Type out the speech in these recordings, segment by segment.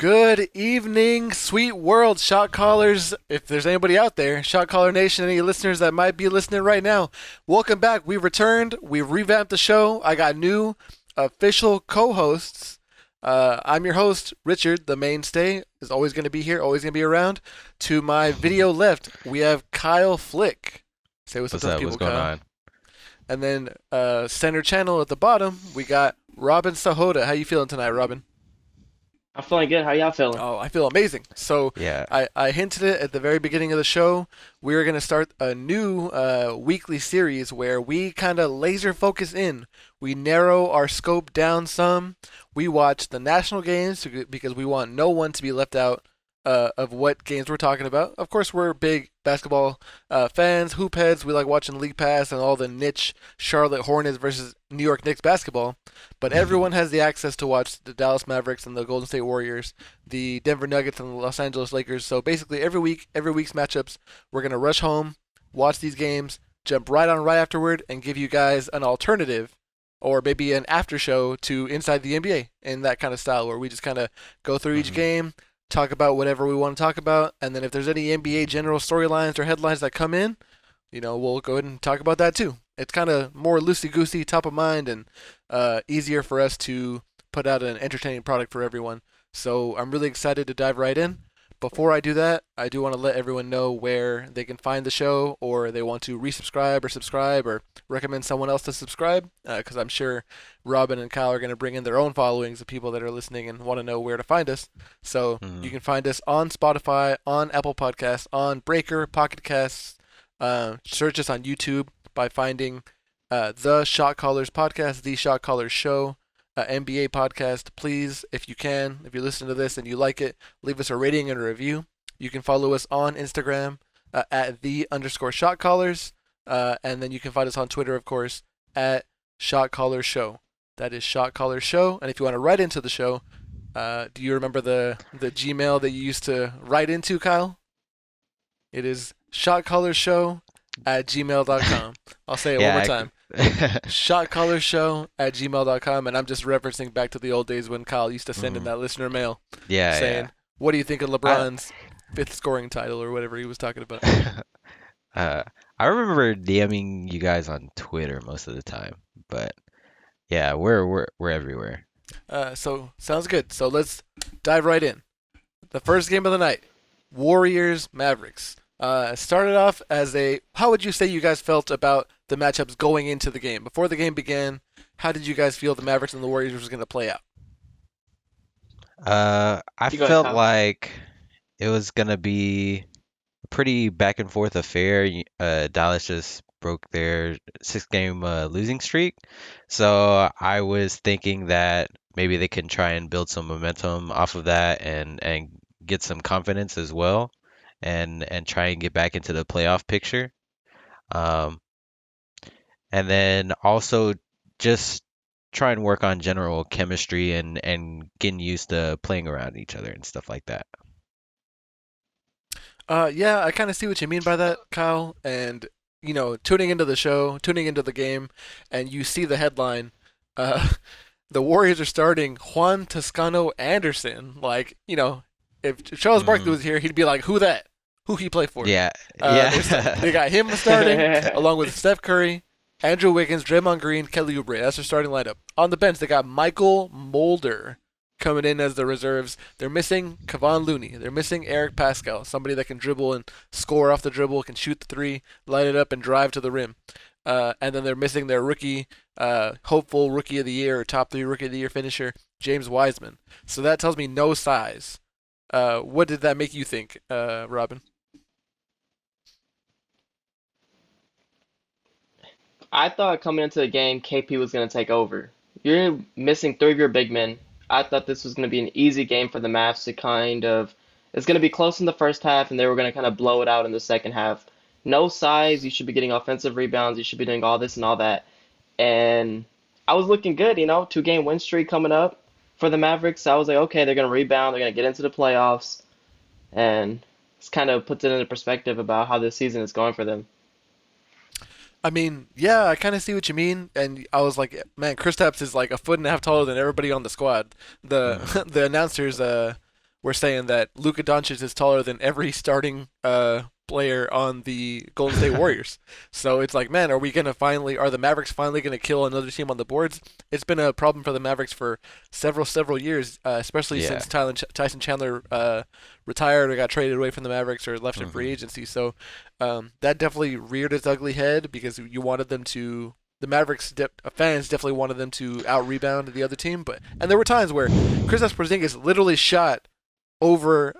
Good evening, sweet world, shot callers. If there's anybody out there, shot caller nation, any listeners that might be listening right now, welcome back. We returned. We revamped the show. I got new official co-hosts. I'm your host, Richard, the mainstay. Is always going to be here, always going to be around. To my video left, we have Kyle Flick. Say what's up to the people, What's going Kyle. on? And then center channel at the bottom, we got Robin Sahota. How you feeling tonight, Robin? I'm feeling good. How y'all feeling? Oh, I feel amazing. So Yeah. I hinted it at the very beginning of the show. We are going to start a new weekly series where we kind of laser focus in. We narrow our scope down some. We watch the national games because we want no one to be left out of what games we're talking about. Of course, we're big basketball fans, hoop heads. We like watching League Pass and all the niche Charlotte Hornets versus New York Knicks basketball. But everyone has the access to watch the Dallas Mavericks and the Golden State Warriors, the Denver Nuggets and the Los Angeles Lakers. So basically, every week's matchups, we're gonna rush home, watch these games, jump right on right afterward, and give you guys an alternative or maybe an after show to Inside the NBA in that kind of style where we just kind of go through each Mhm. game, talk about whatever we want to talk about, and then if there's any NBA general storylines or headlines that come in, we'll go ahead and talk about that too. It's kind of more loosey-goosey, top of mind, and easier for us to put out an entertaining product for everyone. So I'm really excited to dive right in. Before I do that, I do want to let everyone know where they can find the show, or they want to resubscribe or subscribe, or recommend someone else to subscribe, because I'm sure Robin and Kyle are going to bring in their own followings of people that are listening and want to know where to find us. So you Mhm. can find us on Spotify, on Apple Podcasts, on Breaker, Pocket Casts. Search us on YouTube by finding the Shot Callers podcast, the Shot Callers show, NBA podcast. Please, if you can, if you listen to this and you like it, leave us a rating and a review. You can follow us on Instagram at @the_shotcallers, and then you can find us on Twitter, of course, at Shot Callers Show. That is Shot Callers Show. And if you want to write into the show, do you remember the Gmail that you used to write into, Kyle? It is shotcallershow@gmail.com. I'll say it one Yeah. more time. Shotcallershow@gmail.com. And I'm just referencing back to the old days when Kyle used to send in Mhm. that listener mail Yeah, saying, yeah. what do you think of I LeBron's fifth scoring title or whatever he was talking about? uh I remember DMing you guys on Twitter most of the time, but yeah, we're everywhere. So sounds good. So let's dive right in. The first game of the night, Warriors Mavericks. Started off as how would you say you guys felt about the matchups going into the game? Before the game began, how did you guys feel the Mavericks and the Warriors was going to play out? I You go ahead, felt Kyle. like it was gonna be a pretty back and forth affair. Dallas just broke their 6 game losing streak, so I was thinking that maybe they can try and build some momentum off of that and get some confidence as well, and try and get back into the playoff picture. Um, and then also just try and work on general chemistry and getting used to playing around each other and stuff like that. Yeah, I kind of see what you mean by that, Kyle. And tuning into the show, tuning into the game, and you see the headline, uh, the Warriors are starting Juan Toscano Anderson. Like, if Charles Barkley Hmm. was here, he'd be like, "Who that? Who he play for?" Yeah, yeah. They got him starting along with Steph Curry, Andrew Wiggins, Draymond Green, Kelly Oubre. That's their starting lineup. On the bench, they got Michael Mulder coming in as the reserves. They're missing Kevon Looney. They're missing Eric Pascal, somebody that can dribble and score off the dribble, can shoot the three, light it up, and drive to the rim. And then they're missing their rookie, hopeful rookie of the year or top three rookie of the year finisher, James Wiseman. So that tells me no size. What did that make you think, Robin? I thought coming into the game, KP was going to take over. You're missing three of your big men. I thought this was going to be an easy game for the Mavs to kind of. It's going to be close in the first half, and they were going to kind of blow it out in the second half. No size. You should be getting offensive rebounds. You should be doing all this and all that. And I was looking good, 2 game win streak coming up for the Mavericks. I was like, okay, they're going to rebound. They're going to get into the playoffs. And it's kind of puts it into perspective about how this season is going for them. I mean, yeah, I kind of see what you mean, and I was like, man, Kristaps is like a foot and a half taller than everybody on the squad. The Hmm. the announcers we're saying that Luka Doncic is taller than every starting player on the Golden State Warriors. So it's like, man, are the Mavericks finally gonna kill another team on the boards? It's been a problem for the Mavericks for several years, especially Yeah. since Tyson Chandler retired or got traded away from the Mavericks or left in free hmm agency. So that definitely reared its ugly head because you wanted them to. The Mavericks fans definitely wanted them to out rebound the other team, and there were times where Kristaps Porzingis literally shot over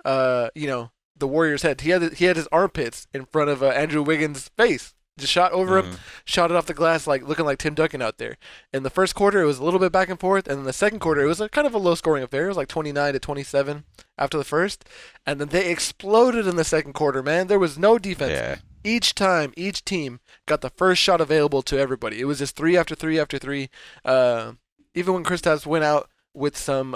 the Warriors' head. He had his armpits in front of Andrew Wiggins' face. Just shot over him, hmm shot it off the glass like looking like Tim Duncan out there. In the first quarter, it was a little bit back and forth, and in the second quarter, it was a kind of a low-scoring affair. It was like 29-27 after the first, and then they exploded in the second quarter. Man, there was no defense. Yeah. Each time, each team got the first shot available to everybody. It was just three after three after three. Uh, Even when Kristaps went out with some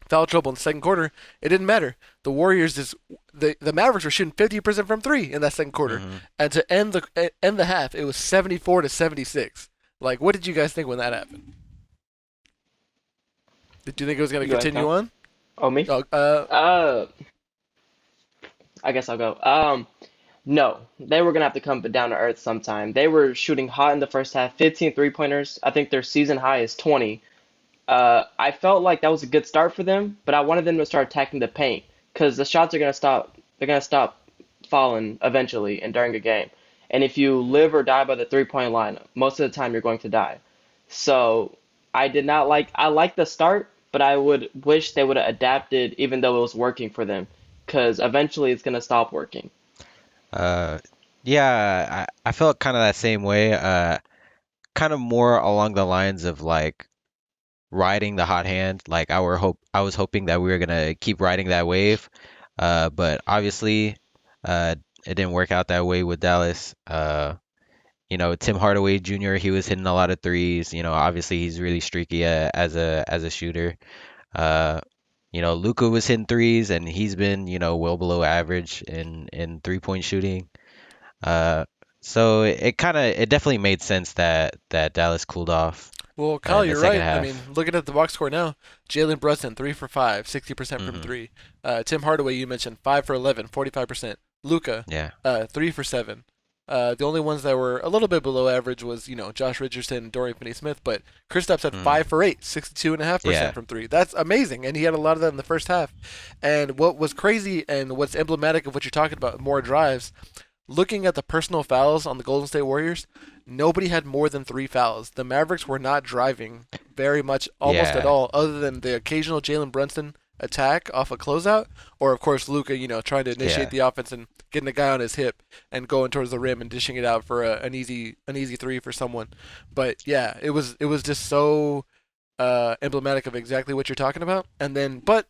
foul trouble in the second quarter, it didn't matter. The Warriors the Mavericks were shooting 50% from three in that second quarter, hmm and to end the half, it was 74-76. Like, what did you guys think when that happened? Did you think it was going You to go ahead, continue Kyle. on? Oh, me? Oh, Uh, I guess I'll go. No, they were gonna have to come down to earth sometime. They were shooting hot in the first half, 15 three-pointers. I think their season high is 20. I felt like that was a good start for them, but I wanted them to start attacking the paint because the shots are gonna stop. They're gonna stop falling eventually and during a game. And if you live or die by the three-point line, most of the time you're going to die. So I did not like. I liked the start, but I would wish they would have adapted, even though it was working for them, because eventually it's gonna stop working. Uh, yeah, I felt kind of that same way. Kind of more along the lines of like riding the hot hand. Like I was hoping that we were gonna keep riding that wave. But obviously, it didn't work out that way with Dallas. Tim Hardaway Jr. He was hitting a lot of threes. Obviously he's really streaky as a shooter. Uh, Luka was hitting threes, and he's been well below average in 3-point shooting. Uh, so it definitely made sense that Dallas cooled off well, Kyle, in the you're second right. I mean, half. looking at the box score now, Jalen Brunson 3 for 5, 60% from hmm three. Tim Hardaway, you mentioned 5 for 11, 45%. Luca, Yeah. 3 for 7. The only ones that were a little bit below average was Josh Richardson and Dorian Finney-Smith, but Kristaps had Mm. 5 for 8, 62.5% Yeah. from three. That's amazing, and he had a lot of that in the first half. And what was crazy and what's emblematic of what you're talking about, more drives, looking at the personal fouls on the Golden State Warriors, nobody had more than 3 fouls. The Mavericks were not driving very much, almost at Yeah. all, other than the occasional Jalen Brunson attack off a closeout, or of course Luca, trying to initiate Yeah. the offense and getting a guy on his hip and going towards the rim and dishing it out for an easy three for someone. But yeah, it was just so emblematic of exactly what you're talking about. And then, but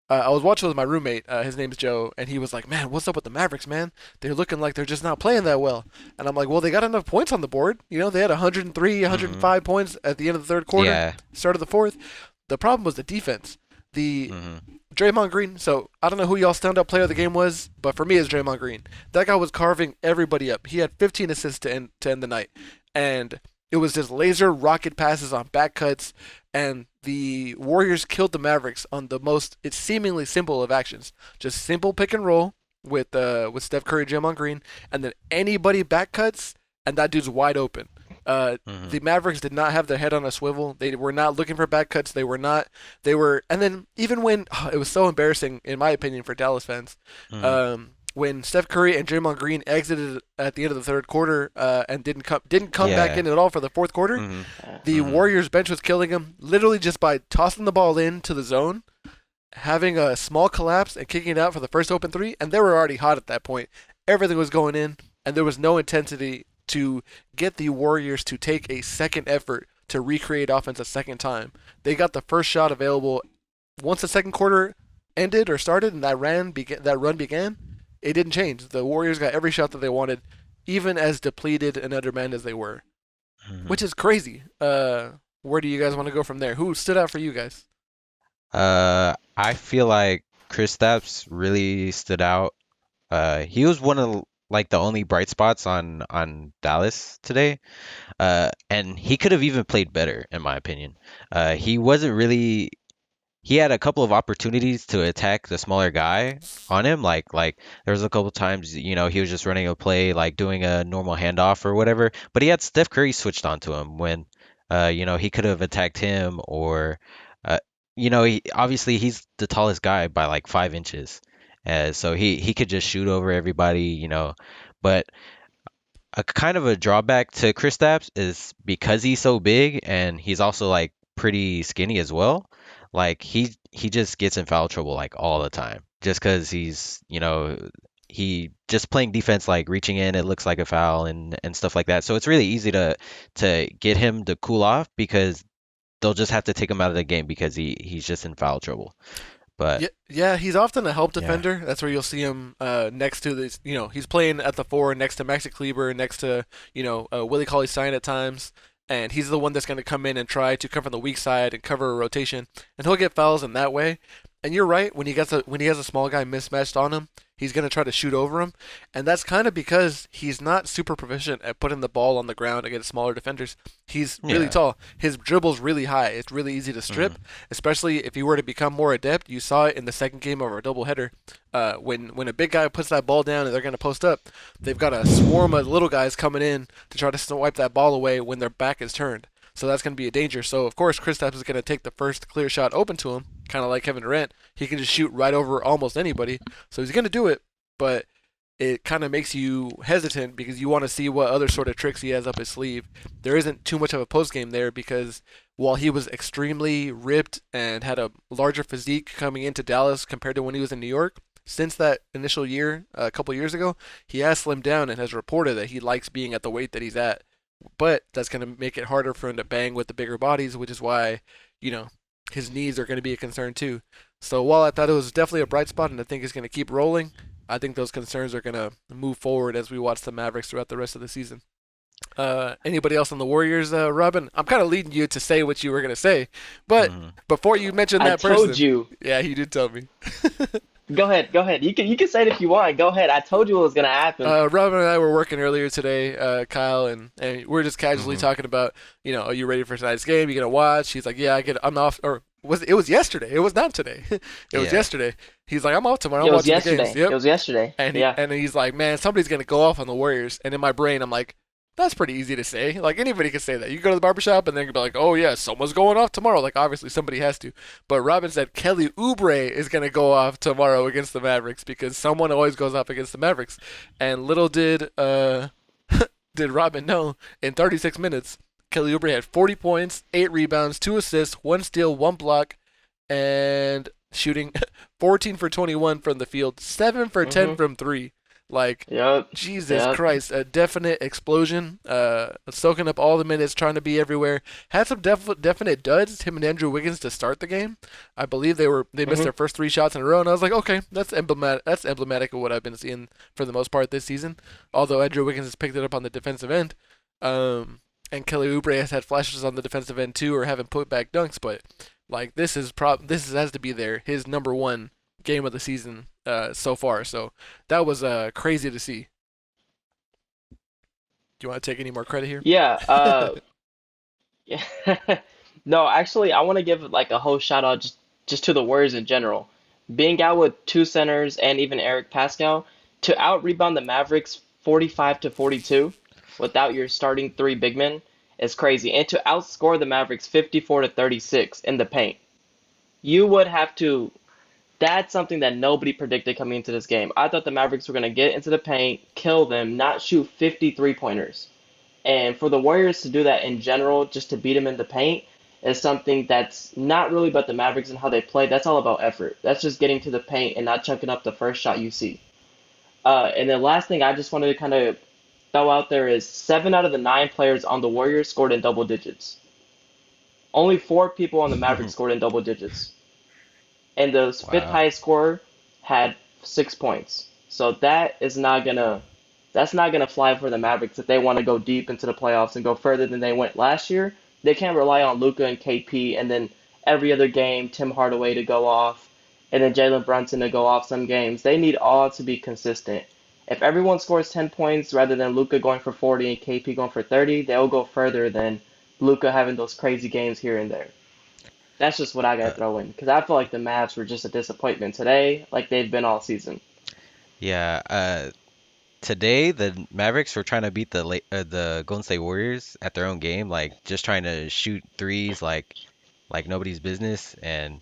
I was watching with my roommate. His name's Joe, and he was like, "Man, what's up with the Mavericks, man? They're looking like they're just not playing that well." And I'm like, "Well, they got enough points on the board. They had 103, hmm 105 points at the end of the third quarter, Yeah. start of the fourth. The problem was the defense. The hmm Draymond Green. So I don't know who y'all stand-up player of the game was, but for me, it's Draymond Green. That guy was carving everybody up. He had 15 assists to end the night, and it was just laser rocket passes on back cuts, and the Warriors killed the Mavericks on the most it's seemingly simple of actions. Just simple pick and roll with Steph Curry, Draymond Green, and then anybody back cuts, and that dude's wide open. hmm The Mavericks did not have their head on a swivel. They were not looking for back cuts. They were not. They were, and then even when it was so embarrassing, in my opinion, for Dallas fans, hmm when Steph Curry and Draymond Green exited at the end of the third quarter and didn't come back Yeah. in at all for the fourth quarter, hmm the hmm Warriors bench was killing them literally just by tossing the ball into the zone, having a small collapse and kicking it out for the first open three, and they were already hot at that point. Everything was going in, and there was no intensity to get the Warriors to take a second effort to recreate offense a second time. They got the first shot available once the second quarter ended or started, and that run began. It didn't change. The Warriors got every shot that they wanted, even as depleted and undermanned as they were, hmm which is crazy. Where do you guys want to go from there? Who stood out for you guys? I feel like Kristaps really stood out. He was one of like the only bright spots on Dallas today. And he could have even played better, in my opinion. He wasn't really. he had a couple of opportunities to attack the smaller guy on him. Like there was a couple times, he was just running a play, like doing a normal handoff or whatever. But he had Steph Curry switched onto him when, he could have attacked him or, uh, obviously he's the tallest guy by like 5 inches, so he could just shoot over everybody. But a kind of a drawback to Kristaps is because he's so big and he's also like pretty skinny as well. Like he just gets in foul trouble like all the time. Just because he just playing defense, like reaching in, it looks like a foul and stuff like that. So it's really easy to get him to cool off because they'll just have to take him out of the game because he's just in foul trouble. But Yeah, yeah, he's often a help yeah. defender. That's where you'll see him next to this. He's playing at the four next to Maxi Kleber, next to Willie Cauley Stein at times, and he's the one that's going to come in and try to come from the weak side and cover a rotation, and he'll get fouls in that way. And you're right, when he has a small guy mismatched on him, he's going to try to shoot over him, and that's kind of because he's not super proficient at putting the ball on the ground against smaller defenders. He's really Yeah. tall. His dribble's really high. It's really easy to strip, Hmm. especially if he were to become more adept. You saw it in the second game of our doubleheader. When a big guy puts that ball down and they're going to post up, they've got a swarm of little guys coming in to try to swipe that ball away when their back is turned. So that's going to be a danger. So of course, Kristaps is going to take the first clear shot open to him, kind of like Kevin Durant. He can just shoot right over almost anybody. So he's going to do it, but it kind of makes you hesitant because you want to see what other sort of tricks he has up his sleeve. There isn't too much of a post game there because while he was extremely ripped and had a larger physique coming into Dallas compared to when he was in New York, since that initial year, a couple years ago, he has slimmed down and has reported that he likes being at the weight that he's at. But that's going to make it harder for him to bang with the bigger bodies, which is why, you know, his knees are going to be a concern too. So while I thought it was definitely a bright spot and I think it's going to keep rolling, I think those concerns are going to move forward as we watch the Mavericks throughout the rest of the season. Anybody else on the Warriors, Robin? I'm kind of leading you to say what you were going to say, but Hmm. before you mention I that told person, you. yeah, you did tell me. Go ahead, go ahead. You can say it if you want. Go ahead. I told you what was gonna happen. Robin and I were working earlier today, Kyle, and we were just casually Hmm. talking about, are you ready for tonight's game? You gonna watch? He's like, yeah, I'm off. Or it was yesterday? It was not today. It was Yeah. yesterday. He's like, I'm off tomorrow. It I'm was watching the games. yesterday. It Yep. was yesterday. And Yeah. he's like, man, somebody's gonna go off on the Warriors. And in my brain, I'm like, that's pretty easy to say. Like anybody can say that. You go to the barbershop and then you be like, oh yeah, someone's going off tomorrow. Like obviously somebody has to. But Robin said Kelly Oubre is gonna go off tomorrow against the Mavericks because someone always goes off against the Mavericks. And little did did Robin know in 36 minutes, Kelly Oubre had 40 points, 8 rebounds, 2 assists, 1 steal, 1 block, and shooting 14 for 21 from the field, 7 for 10 Mhm. from 3. Like, Yep. Jesus Yep. Christ, a definite explosion. Soaking up all the minutes, trying to be everywhere. Had some definite duds. Him and Andrew Wiggins to start the game. I believe they missed Mhm. their first 3 shots in a row, and I was like, okay, that's emblematic. That's emblematic of what I've been seeing for the most part this season. Although Andrew Wiggins has picked it up on the defensive end, and Kelly Oubre has had flashes on the defensive end too, or having put back dunks. But like has to be his number one game of the season so far. So that was crazy to see. Do you want to take any more credit here? Yeah. Yeah. No, actually, I want to give like a whole shout out just to the Warriors in general. Being out with two centers and even Eric Pascal to out rebound the Mavericks 45 to 42 without your starting three big men is crazy. And to outscore the Mavericks 54 to 36 in the paint. You would have to That's something that nobody predicted coming into this game. I thought the Mavericks were going to get into the paint, kill them, not shoot 53 pointers. And for the Warriors to do that in general, just to beat them in the paint, is something that's not really about the Mavericks and how they play. That's all about effort. That's just getting to the paint and not chunking up the first shot you see. And the last thing I just wanted to kind of throw out there is 7 out of the 9 players on the Warriors scored in double digits. Only 4 people on the Mavericks scored in double digits. And the fifth Wow. highest scorer had 6 points. So that's not gonna fly for the Mavericks if they want to go deep into the playoffs and go further than they went last year. They can't rely on Luka and KP and then every other game Tim Hardaway to go off and then Jalen Brunson to go off some games. They need all to be consistent. If everyone scores 10 points rather than Luka going for 40 and KP going for 30, they'll go further than Luka having those crazy games here and there. That's just what I gotta Uh, throw in because I feel like the Mavs were just a disappointment today, like they've been all season. yeah. Today the Mavericks were trying to beat the Golden State Warriors at their own game, like just trying to shoot threes like nobody's business. And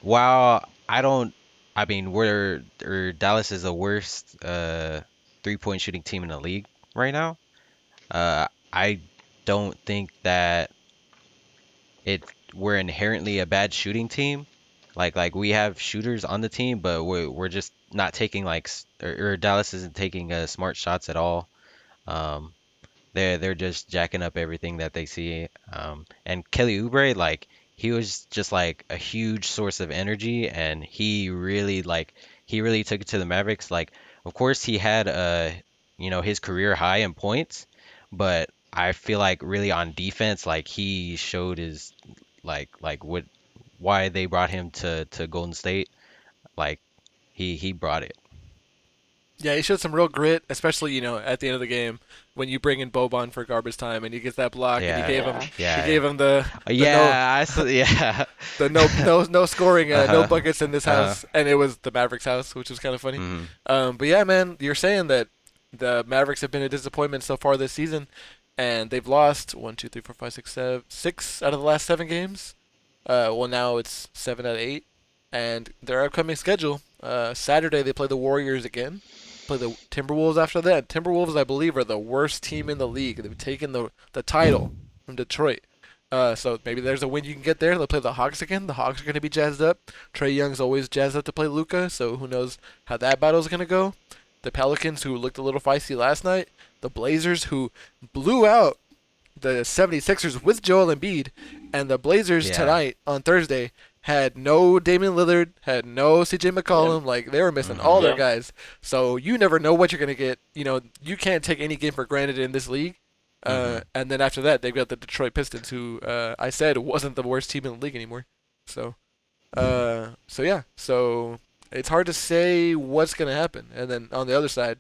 while I don't, I mean, we're or Dallas is the worst 3-point shooting team in the league right now. I don't think that it we're inherently a bad shooting team. Like we have shooters on the team, but we're just not taking or Dallas isn't taking smart shots at all. Um, they're just jacking up everything that they see. And Kelly Oubre, like he was just like a huge source of energy, and he really took it to the Mavericks. Like, of course, he had his career high in points, but I feel like really on defense, like he showed his what why they brought him to Golden State. Like he brought it. Yeah, he showed some real grit, especially at the end of the game when you bring in Boban for garbage time and he gets that block and he Yeah, gave him Yeah. he yeah, gave him the no yeah. Yeah. no scoring, no Uh-huh. buckets in this Uh-huh. house, and it was the Mavericks house, which was kind of funny. Mhm. But yeah, man, you're saying that the Mavericks have been a disappointment so far this season, and they've lost one, two, three, four, five, six, seven, six out of the last 7 games. Well, now it's 7 out of 8, and their upcoming schedule. Saturday they play the Warriors again. Play the Timberwolves after that. Timberwolves, I believe, are the worst team in the league. They've taken the title from Detroit. So maybe there's a win you can get there. They'll play the Hawks again. The Hawks are going to be jazzed up. Trey Young's always jazzed up to play Luca, so who knows how that battle's going to go. The Pelicans, who looked a little feisty last night. The Blazers, who blew out the 76ers with Joel Embiid, and the Blazers Yeah. tonight on Thursday had no Damian Lillard, had no CJ Yep. McCollum. Like, they were missing all Mhm. their Yep. guys. So you never know what you're gonna get. You can't take any game for granted in this league. Mhm. And then after that, they've got the Detroit Pistons, who I said wasn't the worst team in the league anymore. So, yeah. So it's hard to say what's gonna happen. And then on the other side,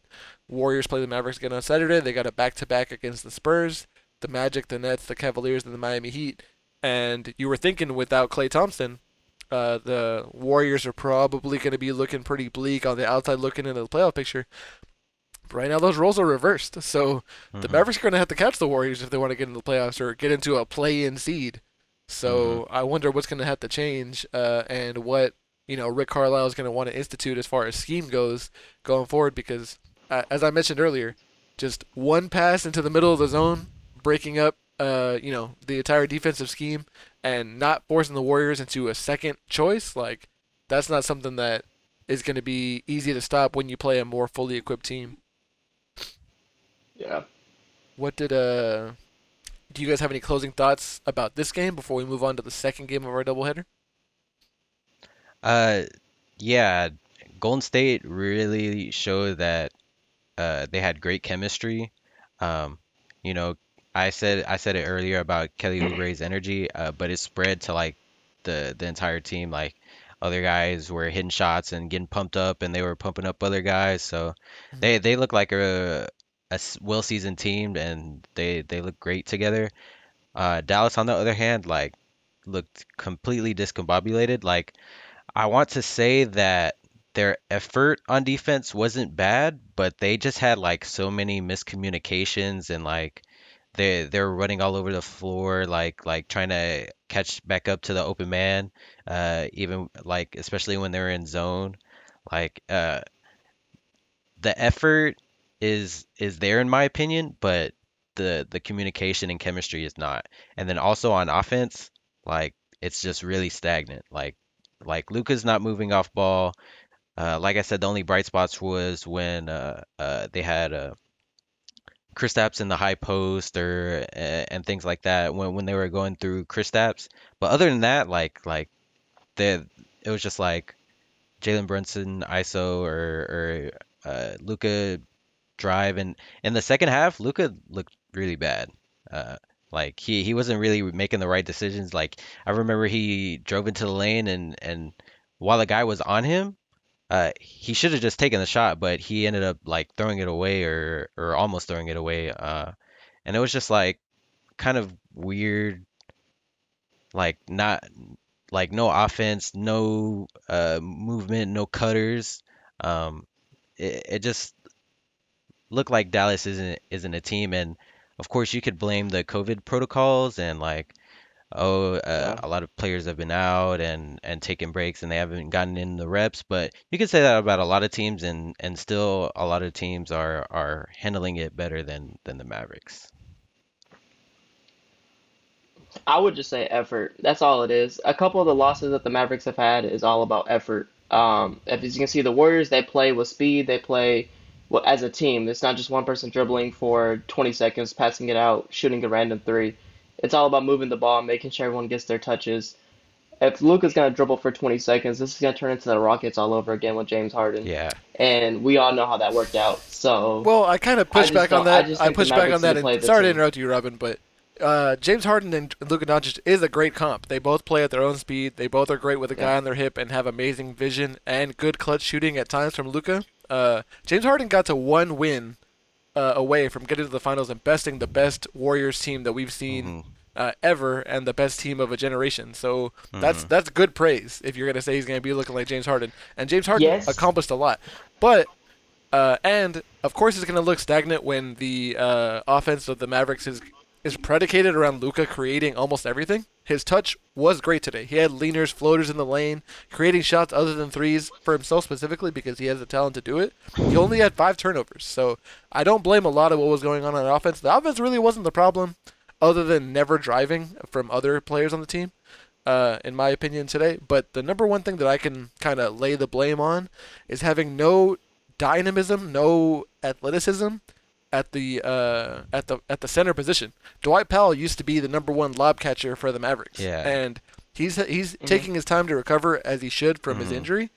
Warriors play the Mavericks again on Saturday. They got a back-to-back against the Spurs, the Magic, the Nets, the Cavaliers, and the Miami Heat. And you were thinking without Klay Thompson, the Warriors are probably going to be looking pretty bleak on the outside looking into the playoff picture. But right now, those roles are reversed. So the Mhm. Mavericks are going to have to catch the Warriors if they want to get into the playoffs or get into a play-in seed. Mhm. So I wonder what's going to have to change, and what Rick Carlisle is going to want to institute as far as scheme goes going forward. Because as I mentioned earlier, just one pass into the middle of the zone, breaking up the entire defensive scheme, and not forcing the Warriors into a second choice, like that's not something that is going to be easy to stop when you play a more fully equipped team. Yeah. What did Do you guys have any closing thoughts about this game before we move on to the second game of our doubleheader? Uh, yeah, Golden State really showed that they had great chemistry. Um, you know, I said it earlier about Kelly Oubre's energy, but it spread to like the entire team. Like other guys were hitting shots and getting pumped up, and they were pumping up other guys. So Mm-hmm. they look like a well-seasoned team, and they look great together. Dallas, on the other hand, like looked completely discombobulated. Like I want to say that their effort on defense wasn't bad, but they just had like so many miscommunications, and like they're running all over the floor, like trying to catch back up to the open man, even like especially when they're in zone. Like the effort is there in my opinion, but the communication and chemistry is not. And then also on offense, like it's just really stagnant. Like Luka's not moving off ball. Like I said, the only bright spots was when they had Kristaps in the high post or and things like that when they were going through Kristaps. But other than that, the it was just like Jalen Brunson ISO or Luka drive. And in the second half, Luka looked really bad. Uh, like he wasn't really making the right decisions. Like I remember he drove into the lane, and while the guy was on him, he should have just taken the shot, but he ended up like throwing it away or almost throwing it away. And it was just like kind of weird like not like no offense, no movement, no cutters. Um, it just looked like Dallas isn't a team, and of course you could blame the COVID protocols and like Yeah. a lot of players have been out and taking breaks and they haven't gotten in the reps, but you could say that about a lot of teams and still a lot of teams are handling it better than the Mavericks. I would just say effort. That's all it is. A couple of the losses that the Mavericks have had is all about effort. As you can see, the Warriors, they play with speed. They play as a team. It's not just one person dribbling for 20 seconds, passing it out, shooting a random three. It's all about moving the ball, making sure everyone gets their touches. If Luka's gonna dribble for 20 seconds, this is gonna turn into the Rockets all over again with James Harden, Yeah. and we all know how that worked out. So Well, I kind of I push just back on don't. I that. just I think the push back on Mavericks need that, to and play the sorry to team. interrupt you, Robin, but James Harden and Luka Doncic is a great comp. They both play at their own speed. They both are great with a Yeah. guy on their hip and have amazing vision and good clutch shooting at times from Luka. James Harden got to one win away from getting to the finals and besting the best Warriors team that we've seen Mhm. ever and the best team of a generation. So that's Mhm. that's good praise if you're gonna say he's gonna be looking like James Harden. And James Harden Yes. accomplished a lot, but and of course, it's going to look stagnant when the offense of the Mavericks is predicated around Luka creating almost everything. His touch was great today. He had leaners, floaters in the lane, creating shots other than threes for himself specifically because he has the talent to do it. He only had 5 turnovers, so I don't blame a lot of what was going on offense. The offense really wasn't the problem, other than never driving from other players on the team. In my opinion, today. But the number one thing that I can kind of lay the blame on is having no dynamism, no athleticism at the center position. Dwight Powell used to be the number one lob catcher for the Mavericks, Yeah. and he's Hmm. taking his time to recover as he should from his Mhm. injury.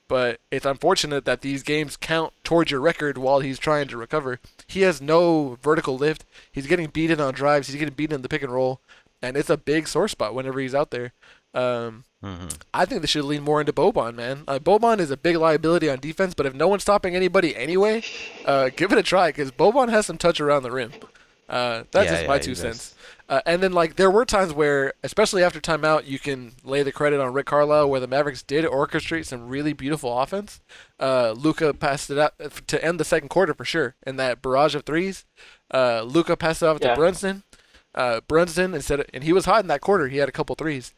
But it's unfortunate that these games count towards your record while he's trying to recover. He has no vertical lift. He's getting beaten on drives. He's getting beaten in the pick and roll, and it's a big sore spot whenever he's out there. Um, Mhm. I think they should lean more into Boban, man. Boban is a big liability on defense, but if no one's stopping anybody anyway, give it a try because Boban has some touch around the rim. That's Yeah, just my yeah, two he cents. does. And then like there were times where, especially after timeout, you can lay the credit on Rick Carlisle where the Mavericks did orchestrate some really beautiful offense. Luca passed it out to end the second quarter for sure in that barrage of threes. Luca passed it off to Yeah. Brunson. Brunson and he was hot in that quarter. He had a couple threes.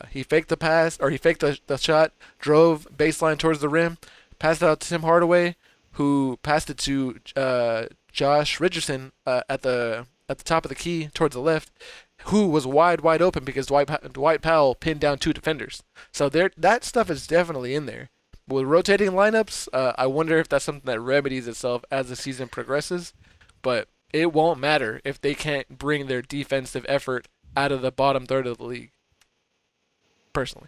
He faked the pass or he faked the shot, drove baseline towards the rim, passed it out to Tim Hardaway, who passed it to Josh Richardson at the top of the key towards the left, who was wide open because Dwight Powell pinned down 2 defenders. So that stuff is definitely in there. With rotating lineups, I wonder if that's something that remedies itself as the season progresses. But it won't matter if they can't bring their defensive effort out of the bottom third of the league. Personally,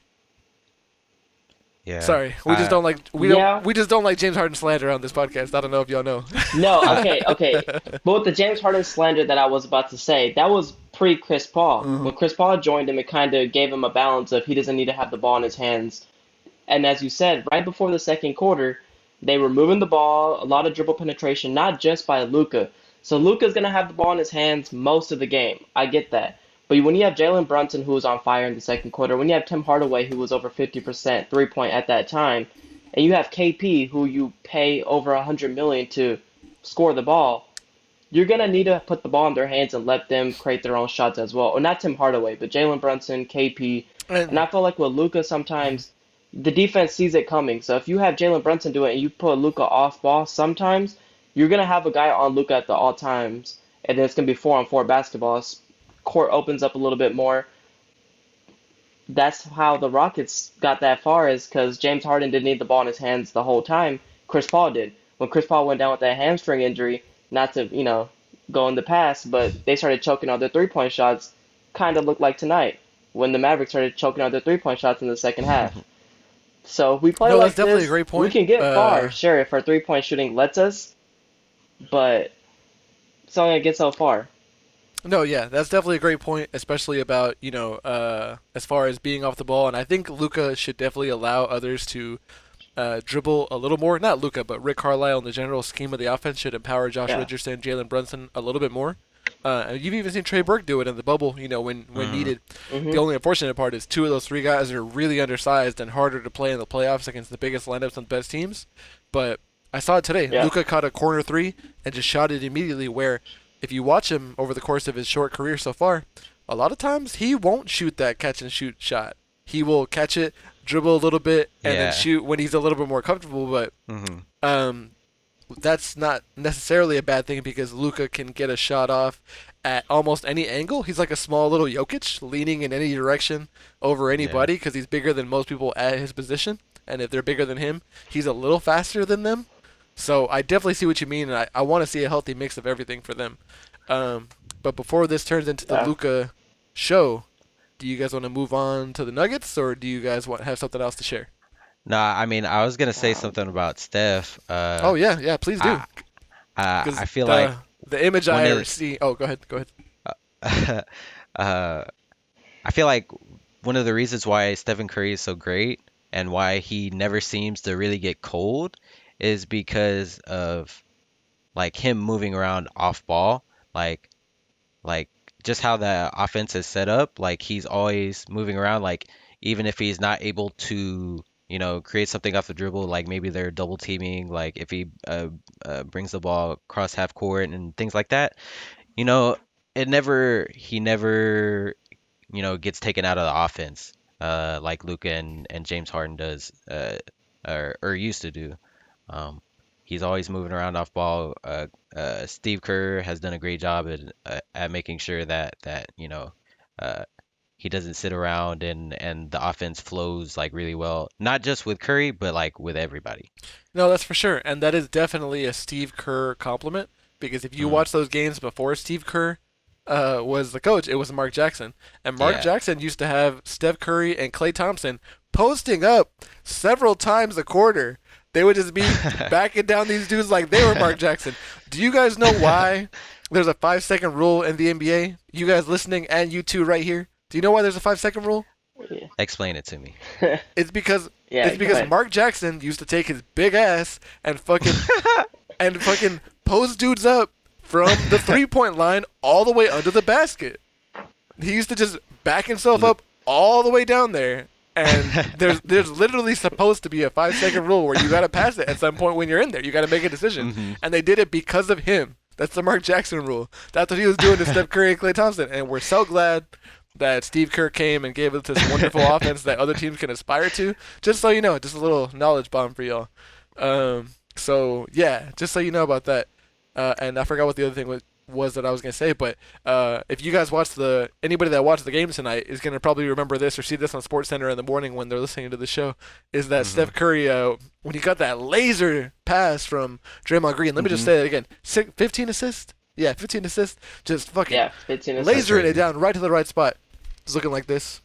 Yeah. sorry, we just I don't like Yeah. we just don't like James Harden slander on this podcast. I don't know if y'all know. No. I Okay. Okay. But with the James Harden slander that I was about to say, that was pre Chris Paul. Mhm. When Chris Paul joined him, it kind of gave him a balance of he doesn't need to have the ball in his hands. And as you said, right before the second quarter, they were moving the ball, a lot of dribble penetration, not just by Luka. So Luka's gonna have the ball in his hands most of the game. I get that. But when you have Jalen Brunson who was on fire in the second quarter, when you have Tim Hardaway who was over 50% 3 point at that time, and you have KP who you pay over 100 million to score the ball, you're gonna need to put the ball in their hands and let them create their own shots as well. Or not Tim Hardaway, but Jalen Brunson, KP. And And I feel like with Luka sometimes the defense sees it coming. So if you have Jalen Brunson do it and you put Luka off ball, sometimes you're gonna have a guy on Luka at the all times, and then it's gonna be 4-on-4 basketball. Court opens up a little bit more. That's how the Rockets got that far is because James Harden didn't need the ball in his hands the whole time. Chris Paul did. When Chris Paul went down with that hamstring injury, not to, go in the past, but they started choking out their 3 point shots, kind of looked like tonight when the Mavericks started choking out their 3 point shots in the second half. So if we play no, that's like definitely a this, great we point. can get far, sure, if our 3 point shooting lets us, but it's only gonna get so far. No, yeah, that's definitely a great point, especially about as far as being off the ball. And I think Luca should definitely allow others to dribble a little more. Not Luca, but Rick Carlisle in the general scheme of the offense should empower Josh Yeah. Richardson, Jalen Brunson a little bit more. You've even seen Trey Burke do it in the bubble, when Hmm. needed. The Hmm. only unfortunate part is two of those three guys are really undersized and harder to play in the playoffs against the biggest lineups and best teams. But I saw it today. Yeah. Luka caught a corner three and just shot it immediately. Where if you watch him over the course of his short career so far, a lot of times he won't shoot that catch and shoot shot. He will catch it, dribble a little bit, and then Yeah. shoot when he's a little bit more comfortable. But Hmm. um, that's not necessarily a bad thing because Luka can get a shot off at almost any angle. He's like a small little Jokic, leaning in any direction over Yeah. anybody because he's bigger than most people at his position. And if they're bigger than him, he's a little faster than them. So I definitely see what you mean, and I want to see a healthy mix of everything for them. Um, but before this turns into the Yeah. Luka show, do you guys want to move on to the Nuggets, or do you guys want have something else to share? Nah, I mean, I was gonna say Um, something about Steph. Oh yeah, yeah, please do. I, I Because feel like the image one I of, see. Oh, go ahead. Go ahead. uh, I feel like one of the reasons why Stephen Curry is so great and why he never seems to really get cold is because of like him moving around off ball. Like like just how the offense is set up, like he's always moving around, like even if he's not able to, create something off the dribble, like maybe they're double teaming, like if he brings the ball across half court and things like that, you know, he never, gets taken out of the offense, like Luka and James Harden does, or used to do. Um, he's always moving around off ball. Steve Kerr has done a great job at making sure that uh, he doesn't sit around and the offense flows like really well, not just with Curry, but like with everybody. No, that's for sure, and that is definitely a Steve Kerr compliment because if you Hmm. watch those games before Steve Kerr was the coach, it was Mark Jackson, and Mark Yeah. Jackson used to have Steph Curry and Klay Thompson posting up several times a quarter. They would just be backing down these dudes like they were Mark Jackson. Do you guys know why there's a 5 second rule in the NBA? You guys listening and you two right here. Do you know why there's a 5 second rule? yeah. Explain it to me. It's because Yeah. it's Go because ahead. Mark Jackson used to take his big ass and fucking post dudes up from the 3 point line all the way under the basket. He used to just back himself Li- up all the way down there. And there's literally supposed to be a 5 second rule where you gotta pass it at some point when you're in there. You gotta make a decision. Hmm. And they did it because of him. That's the Mark Jackson rule. That's what he was doing to Steph Curry and Klay Thompson. And we're so glad that Steve Kerr came and gave us this wonderful offense that other teams can aspire to. Just so you know, just a little knowledge bomb for y'all. So yeah, just so you know about that. And I forgot what the other thing was that I was gonna say, but if you guys watch anybody that watched the game tonight is gonna probably remember this or see this on Sports Center in the morning when they're listening to the show. Is that Hmm. Steph Curry when he got that laser pass from Draymond Green? Let me just Hmm. say that again. 15 assists. Yeah, 15 assists. Just fucking Yeah. 15 That's assists. lasering it crazy. down right to the right spot. It's looking like this.